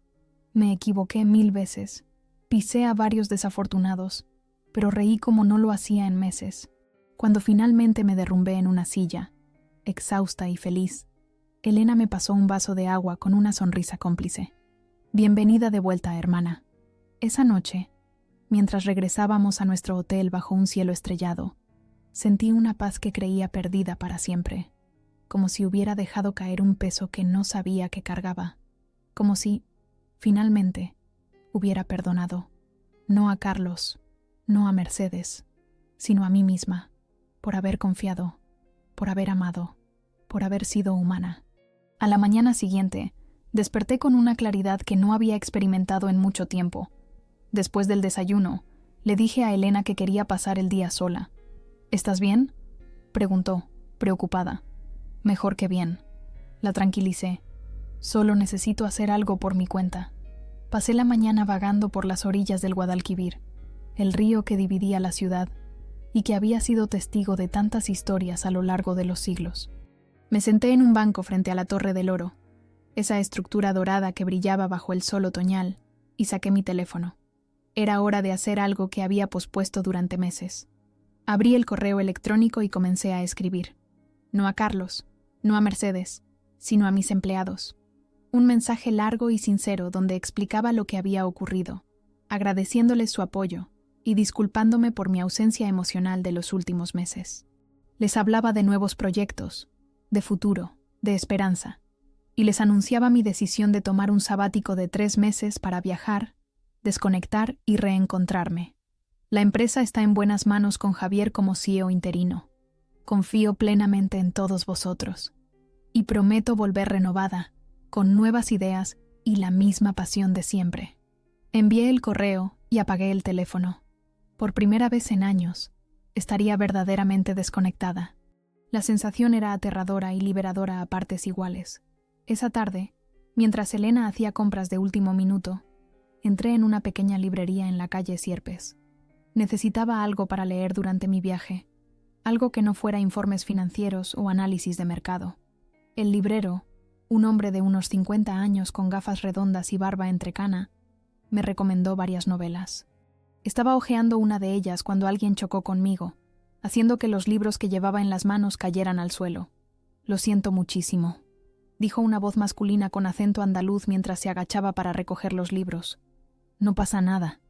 Me equivoqué 1000 veces, pisé a varios desafortunados, pero reí como no lo hacía en meses. Cuando finalmente me derrumbé en una silla, exhausta y feliz, Elena me pasó un vaso de agua con una sonrisa cómplice. «Bienvenida de vuelta, hermana». Esa noche, mientras regresábamos a nuestro hotel bajo un cielo estrellado, sentí una paz que creía perdida para siempre, como si hubiera dejado caer un peso que no sabía que cargaba, como si, finalmente, hubiera perdonado, no a Carlos, no a Mercedes, sino a mí misma, por haber confiado, por haber amado, por haber sido humana. A la mañana siguiente, desperté con una claridad que no había experimentado en mucho tiempo. Después del desayuno, le dije a Elena que quería pasar el día sola. «¿Estás bien?», preguntó, preocupada. «Mejor que bien». La tranquilicé. «Solo necesito hacer algo por mi cuenta». Pasé la mañana vagando por las orillas del Guadalquivir, el río que dividía la ciudad y que había sido testigo de tantas historias a lo largo de los siglos. Me senté en un banco frente a la Torre del Oro, esa estructura dorada que brillaba bajo el sol otoñal, y saqué mi teléfono. Era hora de hacer algo que había pospuesto durante meses. Abrí el correo electrónico y comencé a escribir. No a Carlos, no a Mercedes, sino a mis empleados. Un mensaje largo y sincero donde explicaba lo que había ocurrido, agradeciéndoles su apoyo y disculpándome por mi ausencia emocional de los últimos meses. Les hablaba de nuevos proyectos, de futuro, de esperanza, y les anunciaba mi decisión de tomar un sabático de 3 meses para viajar, desconectar y reencontrarme. La empresa está en buenas manos con Javier como CEO interino. Confío plenamente en todos vosotros. Y prometo volver renovada, con nuevas ideas y la misma pasión de siempre. Envié el correo y apagué el teléfono. Por primera vez en años, estaría verdaderamente desconectada. La sensación era aterradora y liberadora a partes iguales. Esa tarde, mientras Elena hacía compras de último minuto, entré en una pequeña librería en la calle Sierpes. Necesitaba algo para leer durante mi viaje, algo que no fuera informes financieros o análisis de mercado. El librero, un hombre de unos 50 años con gafas redondas y barba entrecana, me recomendó varias novelas. Estaba hojeando una de ellas cuando alguien chocó conmigo, haciendo que los libros que llevaba en las manos cayeran al suelo. «Lo siento muchísimo», dijo una voz masculina con acento andaluz mientras se agachaba para recoger los libros. «No pasa nada»,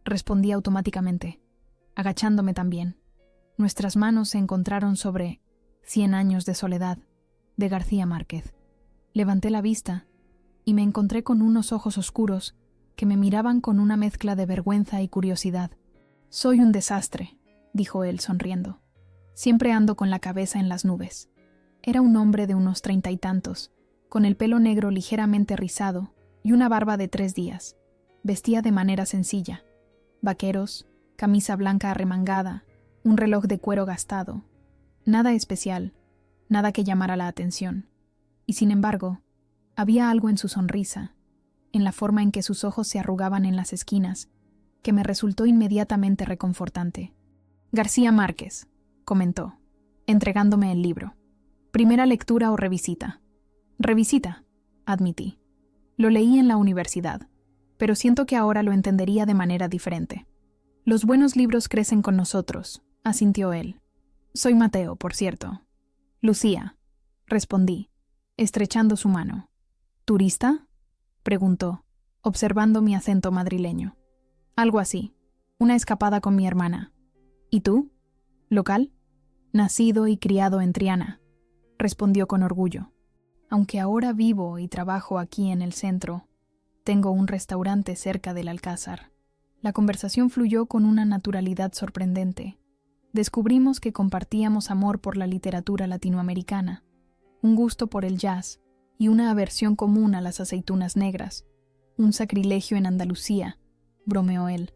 respondí automáticamente, agachándome también. Nuestras manos se encontraron sobre 100 años de soledad, de García Márquez. Levanté la vista y me encontré con unos ojos oscuros que me miraban con una mezcla de vergüenza y curiosidad. «Soy un desastre», dijo él sonriendo. «Siempre ando con la cabeza en las nubes». Era un hombre de unos 30 y tantos, con el pelo negro ligeramente rizado y una barba de 3 días. Vestía de manera sencilla. Vaqueros, camisa blanca arremangada, Un reloj de cuero gastado. Nada especial, nada que llamara la atención. Y sin embargo, había algo en su sonrisa, en la forma en que sus ojos se arrugaban en las esquinas, que me resultó inmediatamente reconfortante. García Márquez, comentó, entregándome el libro. ¿Primera lectura o revisita? Revisita, admití. Lo leí en la universidad, pero siento que ahora lo entendería de manera diferente. Los buenos libros crecen con nosotros, asintió él. Soy Mateo, por cierto. Lucía, respondí, estrechando su mano. ¿Turista?, preguntó, observando mi acento madrileño. Algo así, una escapada con mi hermana. ¿Y tú? ¿Local? Nacido y criado en Triana, respondió con orgullo. Aunque ahora vivo y trabajo aquí en el centro, tengo un restaurante cerca del Alcázar. La conversación fluyó con una naturalidad sorprendente. Descubrimos que compartíamos amor por la literatura latinoamericana, un gusto por el jazz y una aversión común a las aceitunas negras. Un sacrilegio en Andalucía, bromeó él.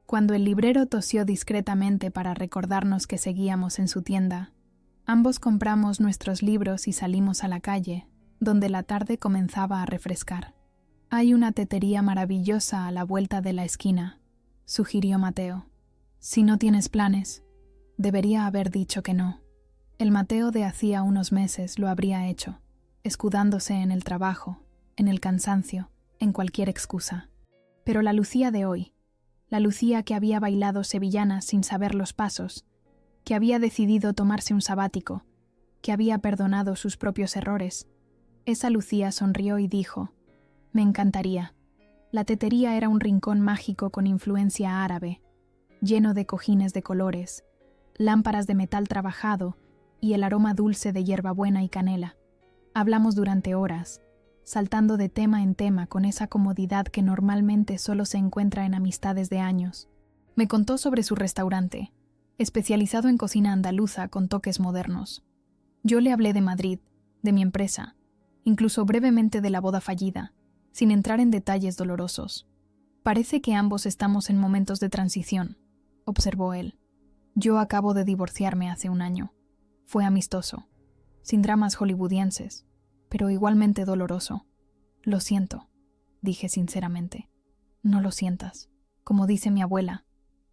Cuando el librero tosió discretamente para recordarnos que seguíamos en su tienda, ambos compramos nuestros libros y salimos a la calle, donde la tarde comenzaba a refrescar. Hay una tetería maravillosa a la vuelta de la esquina, sugirió Mateo. Si no tienes planes, debería haber dicho que no. El Mateo de hacía unos meses lo habría hecho, escudándose en el trabajo, en el cansancio, en cualquier excusa. Pero la Lucía de hoy, la Lucía que había bailado sevillanas sin saber los pasos, que había decidido tomarse un sabático, que había perdonado sus propios errores, esa Lucía sonrió y dijo: «Me encantaría». La tetería era un rincón mágico con influencia árabe, lleno de cojines de colores, lámparas de metal trabajado y el aroma dulce de hierbabuena y canela. Hablamos durante horas, saltando de tema en tema con esa comodidad que normalmente solo se encuentra en amistades de años. Me contó sobre su restaurante, especializado en cocina andaluza con toques modernos. Yo le hablé de Madrid, de mi empresa, incluso brevemente de la boda fallida, sin entrar en detalles dolorosos. Parece que ambos estamos en momentos de transición, observó él. Yo acabo de divorciarme hace un año. Fue amistoso, sin dramas hollywoodienses, pero igualmente doloroso. Lo siento, dije sinceramente. No lo sientas, como dice mi abuela,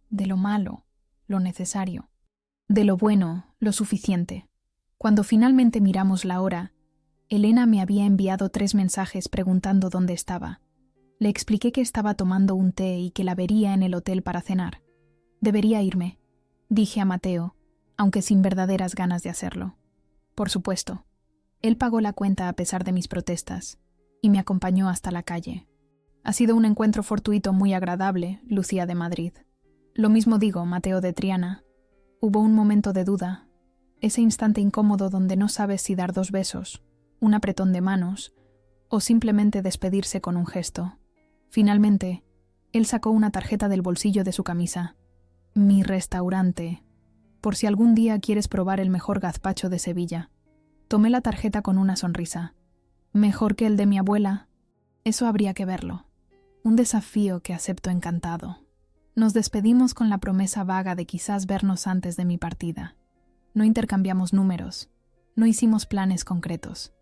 de lo malo, lo necesario, de lo bueno, lo suficiente. Cuando finalmente miramos la hora, Elena me había enviado 3 mensajes preguntando dónde estaba. Le expliqué que estaba tomando un té y que la vería en el hotel para cenar. Debería irme, dije a Mateo, aunque sin verdaderas ganas de hacerlo. Por supuesto. Él pagó la cuenta a pesar de mis protestas y me acompañó hasta la calle. Ha sido un encuentro fortuito muy agradable, Lucía de Madrid. Lo mismo digo, Mateo de Triana. Hubo un momento de duda, ese instante incómodo donde no sabes si dar 2 besos, un apretón de manos o simplemente despedirse con un gesto. Finalmente, él sacó una tarjeta del bolsillo de su camisa. Mi restaurante, por si algún día quieres probar el mejor gazpacho de Sevilla. Tomé la tarjeta con una sonrisa. ¿Mejor que el de mi abuela? Eso habría que verlo. Un desafío que acepto encantado. Nos despedimos con la promesa vaga de quizás vernos antes de mi partida. No intercambiamos números, no hicimos planes concretos.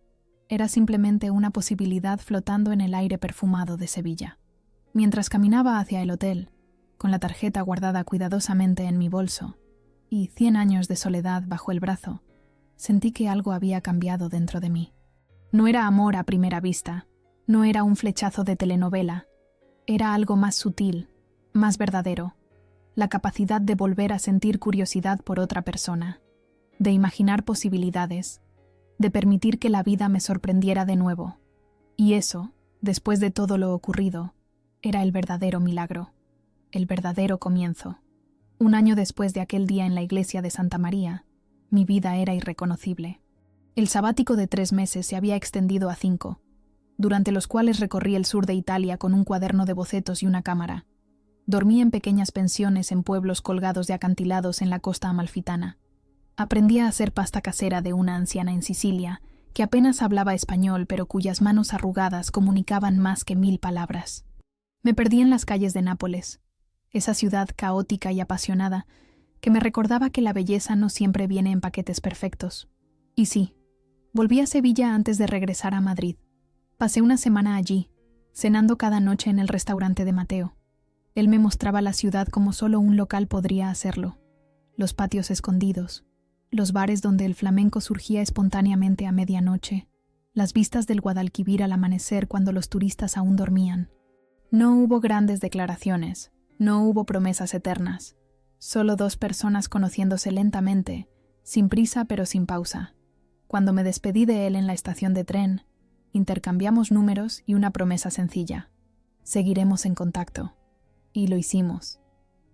Era simplemente una posibilidad flotando en el aire perfumado de Sevilla. Mientras caminaba hacia el hotel, con la tarjeta guardada cuidadosamente en mi bolso y 100 años de soledad bajo el brazo, sentí que algo había cambiado dentro de mí. No era amor a primera vista, no era un flechazo de telenovela, era algo más sutil, más verdadero, la capacidad de volver a sentir curiosidad por otra persona, de imaginar posibilidades, de permitir que la vida me sorprendiera de nuevo. Y eso, después de todo lo ocurrido, era el verdadero milagro, el verdadero comienzo. 1 año después de aquel día en la iglesia de Santa María, mi vida era irreconocible. El sabático de 3 meses se había extendido a 5, durante los cuales recorrí el sur de Italia con un cuaderno de bocetos y una cámara. Dormí en pequeñas pensiones en pueblos colgados de acantilados en la costa amalfitana. Aprendí a hacer pasta casera de una anciana en Sicilia, que apenas hablaba español pero cuyas manos arrugadas comunicaban más que 1000 palabras. Me perdí en las calles de Nápoles, esa ciudad caótica y apasionada, que me recordaba que la belleza no siempre viene en paquetes perfectos. Y sí, volví a Sevilla antes de regresar a Madrid. Pasé una semana allí, cenando cada noche en el restaurante de Mateo. Él me mostraba la ciudad como solo un local podría hacerlo. Los patios escondidos, los bares donde el flamenco surgía espontáneamente a medianoche, las vistas del Guadalquivir al amanecer cuando los turistas aún dormían. No hubo grandes declaraciones, no hubo promesas eternas. Solo dos personas conociéndose lentamente, sin prisa pero sin pausa. Cuando me despedí de él en la estación de tren, intercambiamos números y una promesa sencilla. Seguiremos en contacto. Y lo hicimos.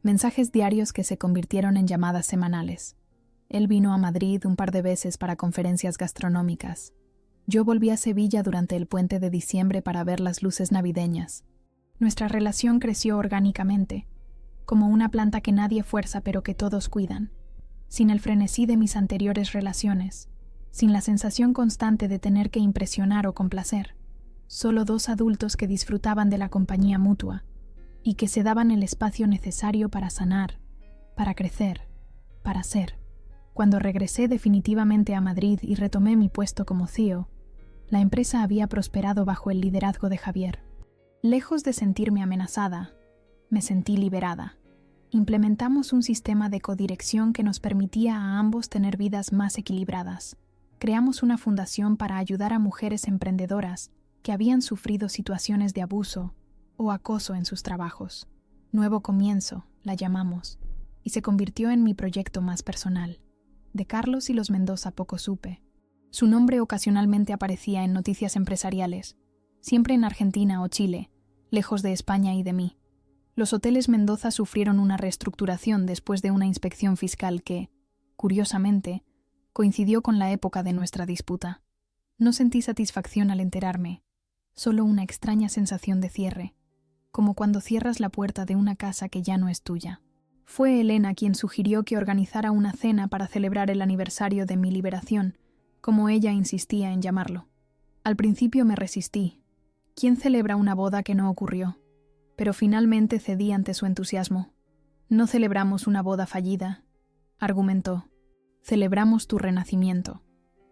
Mensajes diarios que se convirtieron en llamadas semanales. Él vino a Madrid un par de veces para conferencias gastronómicas. Yo volví a Sevilla durante el puente de diciembre para ver las luces navideñas. Nuestra relación creció orgánicamente, como una planta que nadie fuerza pero que todos cuidan, sin el frenesí de mis anteriores relaciones, sin la sensación constante de tener que impresionar o complacer. Solo dos adultos que disfrutaban de la compañía mutua y que se daban el espacio necesario para sanar, para crecer, para ser. Cuando regresé definitivamente a Madrid y retomé mi puesto como CEO, la empresa había prosperado bajo el liderazgo de Javier. Lejos de sentirme amenazada, me sentí liberada. Implementamos un sistema de codirección que nos permitía a ambos tener vidas más equilibradas. Creamos una fundación para ayudar a mujeres emprendedoras que habían sufrido situaciones de abuso o acoso en sus trabajos. Nuevo Comienzo, la llamamos, y se convirtió en mi proyecto más personal. De Carlos y los Mendoza poco supe. Su nombre ocasionalmente aparecía en noticias empresariales, siempre en Argentina o Chile, lejos de España y de mí. Los hoteles Mendoza sufrieron una reestructuración después de una inspección fiscal que, curiosamente, coincidió con la época de nuestra disputa. No sentí satisfacción al enterarme, solo una extraña sensación de cierre, como cuando cierras la puerta de una casa que ya no es tuya. Fue Elena quien sugirió que organizara una cena para celebrar el aniversario de mi liberación, como ella insistía en llamarlo. Al principio me resistí. ¿Quién celebra una boda que no ocurrió? Pero finalmente cedí ante su entusiasmo. No celebramos una boda fallida, argumentó. Celebramos tu renacimiento.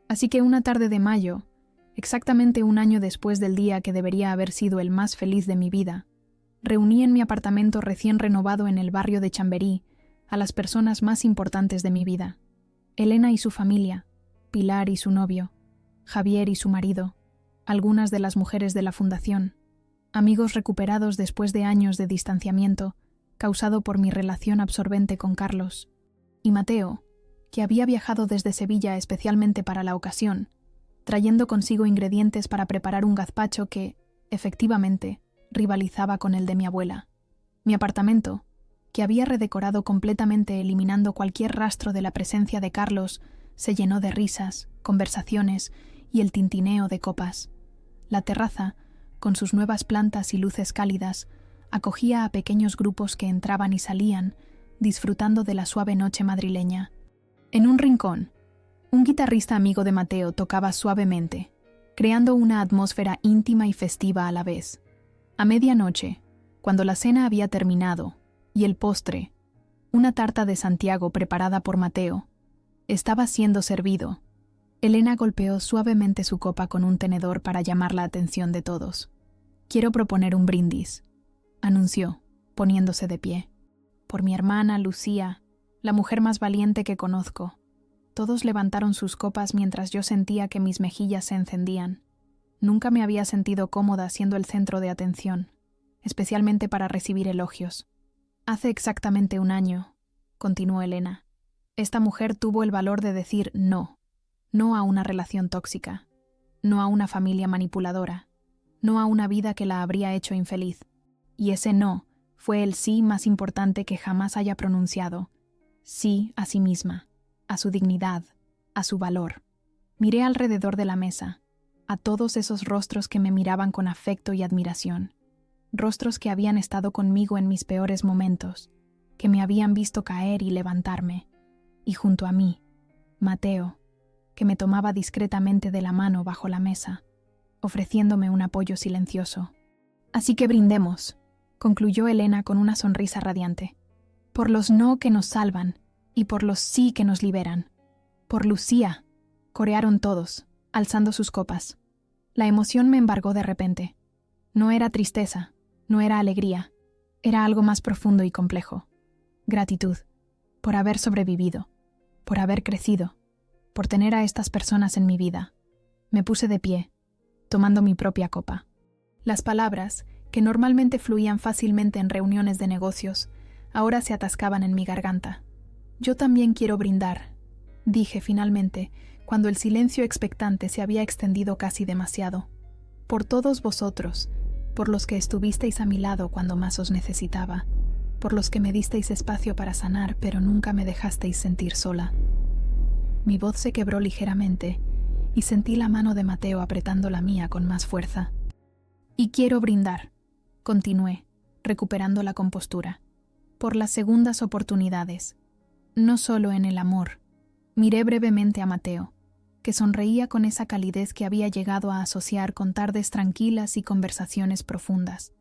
Así que una tarde de mayo, exactamente un año después del día que debería haber sido el más feliz de mi vida, reuní en mi apartamento recién renovado en el barrio de Chamberí a las personas más importantes de mi vida. Elena y su familia, Pilar y su novio, Javier y su marido, algunas de las mujeres de la fundación, amigos recuperados después de años de distanciamiento causado por mi relación absorbente con Carlos, y Mateo, que había viajado desde Sevilla especialmente para la ocasión, trayendo consigo ingredientes para preparar un gazpacho que, efectivamente, rivalizaba con el de mi abuela. Mi apartamento, que había redecorado completamente eliminando cualquier rastro de la presencia de Carlos, se llenó de risas, conversaciones y el tintineo de copas. La terraza, con sus nuevas plantas y luces cálidas, acogía a pequeños grupos que entraban y salían, disfrutando de la suave noche madrileña. En un rincón, un guitarrista amigo de Mateo tocaba suavemente, creando una atmósfera íntima y festiva a la vez. A medianoche, cuando la cena había terminado, y el postre, una tarta de Santiago preparada por Mateo, estaba siendo servido, Elena golpeó suavemente su copa con un tenedor para llamar la atención de todos. «Quiero proponer un brindis», anunció, poniéndose de pie. «Por mi hermana Lucía, la mujer más valiente que conozco». Todos levantaron sus copas mientras yo sentía que mis mejillas se encendían. Nunca me había sentido cómoda siendo el centro de atención, especialmente para recibir elogios. «Hace exactamente un año», continuó Elena, «esta mujer tuvo el valor de decir no. No a una relación tóxica, no a una familia manipuladora, no a una vida que la habría hecho infeliz. Y ese no fue el sí más importante que jamás haya pronunciado. Sí a sí misma, a su dignidad, a su valor». Miré alrededor de la mesa, a todos esos rostros que me miraban con afecto y admiración. Rostros que habían estado conmigo en mis peores momentos, que me habían visto caer y levantarme. Y junto a mí, Mateo, que me tomaba discretamente de la mano bajo la mesa, ofreciéndome un apoyo silencioso. «Así que brindemos», concluyó Elena con una sonrisa radiante. «Por los no que nos salvan Y por los sí que nos liberan. Por Lucía, corearon todos, alzando sus copas. La emoción me embargó de repente. No era tristeza, no era alegría, era algo más profundo y complejo. Gratitud, por haber sobrevivido, por haber crecido, por tener a estas personas en mi vida. Me puse de pie, tomando mi propia copa. Las palabras, que normalmente fluían fácilmente en reuniones de negocios, ahora se atascaban en mi garganta. Yo también quiero brindar, dije finalmente, cuando el silencio expectante se había extendido casi demasiado. Por todos vosotros, por los que estuvisteis a mi lado cuando más os necesitaba, por los que me disteis espacio para sanar, pero nunca me dejasteis sentir sola. Mi voz se quebró ligeramente y sentí la mano de Mateo apretando la mía con más fuerza. Y quiero brindar, continué, recuperando la compostura, por las segundas oportunidades. No solo en el amor. Miré brevemente a Mateo, que sonreía con esa calidez que había llegado a asociar con tardes tranquilas y conversaciones profundas,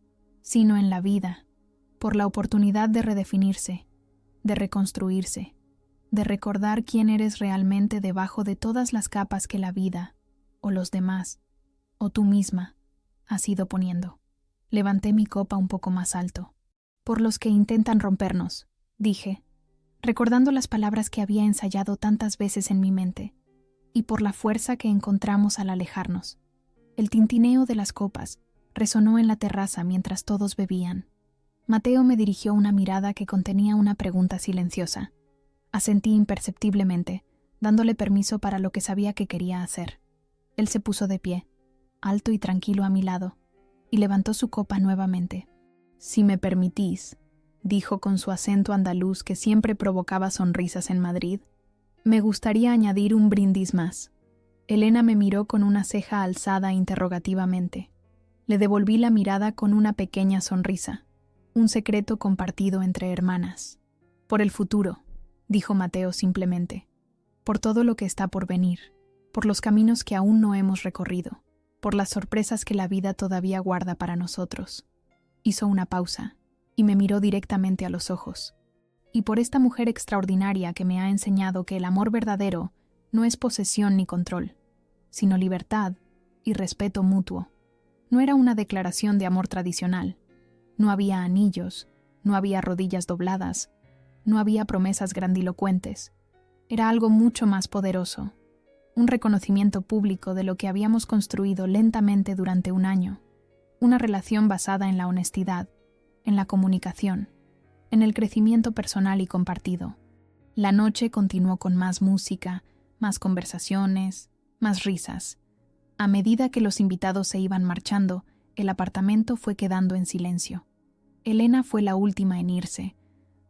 sino en la vida, por la oportunidad de redefinirse, de reconstruirse, de recordar quién eres realmente debajo de todas las capas que la vida, o los demás, o tú misma, has ido poniendo. Levanté mi copa un poco más alto. Por los que intentan rompernos, dije, recordando las palabras que había ensayado tantas veces en mi mente, y por la fuerza que encontramos al alejarnos. El tintineo de las copas resonó en la terraza mientras todos bebían. Mateo me dirigió una mirada que contenía una pregunta silenciosa. Asentí imperceptiblemente, dándole permiso para lo que sabía que quería hacer. Él se puso de pie, alto y tranquilo a mi lado, y levantó su copa nuevamente. «Si me permitís», dijo con su acento andaluz que siempre provocaba sonrisas en Madrid, «me gustaría añadir un brindis más». Elena me miró con una ceja alzada interrogativamente. Le devolví la mirada con una pequeña sonrisa, un secreto compartido entre hermanas. «Por el futuro», dijo Mateo simplemente, «por todo lo que está por venir, por los caminos que aún no hemos recorrido, por las sorpresas que la vida todavía guarda para nosotros». Hizo una pausa y me miró directamente a los ojos. «Y por esta mujer extraordinaria que me ha enseñado que el amor verdadero no es posesión ni control, sino libertad y respeto mutuo». No era una declaración de amor tradicional. No había anillos, no había rodillas dobladas, no había promesas grandilocuentes. Era algo mucho más poderoso, un reconocimiento público de lo que habíamos construido lentamente durante un año, una relación basada en la honestidad, en la comunicación, en el crecimiento personal y compartido. La noche continuó con más música, más conversaciones, más risas. A medida que los invitados se iban marchando, el apartamento fue quedando en silencio. Elena fue la última en irse,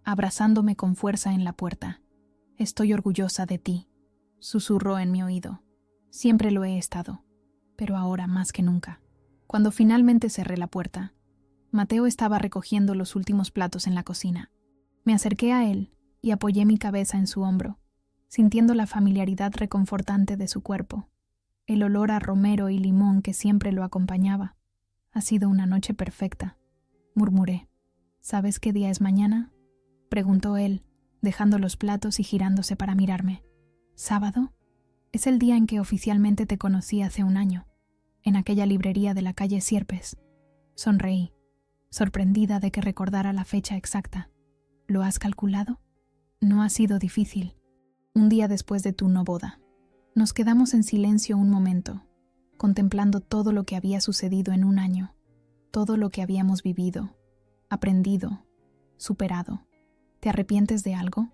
abrazándome con fuerza en la puerta. «Estoy orgullosa de ti», susurró en mi oído. «Siempre lo he estado, pero ahora más que nunca». Cuando finalmente cerré la puerta, Mateo estaba recogiendo los últimos platos en la cocina. Me acerqué a él y apoyé mi cabeza en su hombro, sintiendo la familiaridad reconfortante de su cuerpo, el olor a romero y limón que siempre lo acompañaba. «Ha sido una noche perfecta», murmuré. «¿Sabes qué día es mañana?», preguntó él, dejando los platos y girándose para mirarme. «¿Sábado? Es el día en que oficialmente te conocí hace un año, en aquella librería de la calle Sierpes». Sonreí, sorprendida de que recordara la fecha exacta. «¿Lo has calculado? No ha sido difícil. Un día después de tu no boda». Nos quedamos en silencio un momento, contemplando todo lo que había sucedido en un año, todo lo que habíamos vivido, aprendido, superado. «¿Te arrepientes de algo?»,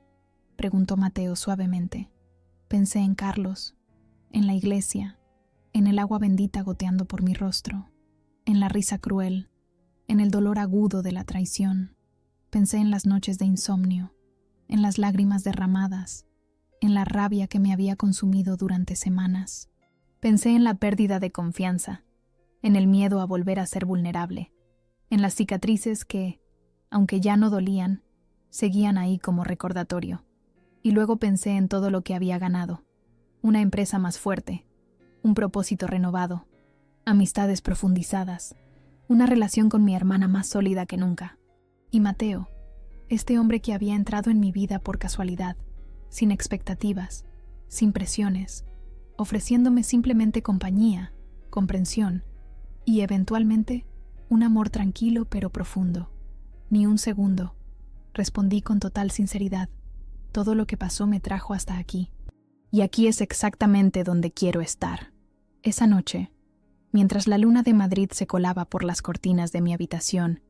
preguntó Mateo suavemente. Pensé en Carlos, en la iglesia, en el agua bendita goteando por mi rostro, en la risa cruel, en el dolor agudo de la traición. Pensé en las noches de insomnio, en las lágrimas derramadas, en la rabia que me había consumido durante semanas. Pensé en la pérdida de confianza, en el miedo a volver a ser vulnerable, en las cicatrices que, aunque ya no dolían, seguían ahí como recordatorio. Y luego pensé en todo lo que había ganado: una empresa más fuerte, un propósito renovado, amistades profundizadas, una relación con mi hermana más sólida que nunca. Y Mateo, este hombre que había entrado en mi vida por casualidad, sin expectativas, sin presiones, ofreciéndome simplemente compañía, comprensión y, eventualmente, un amor tranquilo pero profundo. Ni un segundo. Respondí con total sinceridad. Todo lo que pasó me trajo hasta aquí. Y aquí es exactamente donde quiero estar. Esa noche, mientras la luna de Madrid se colaba por las cortinas de mi habitación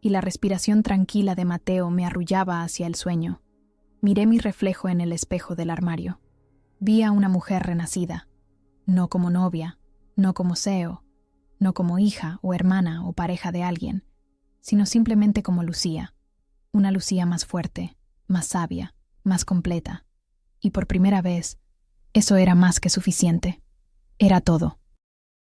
y la respiración tranquila de Mateo me arrullaba hacia el sueño, miré mi reflejo en el espejo del armario. Vi a una mujer renacida, no como novia, no como CEO, no como hija o hermana o pareja de alguien, sino simplemente como Lucía, una Lucía más fuerte, más sabia, más completa. Y por primera vez, eso era más que suficiente. Era todo.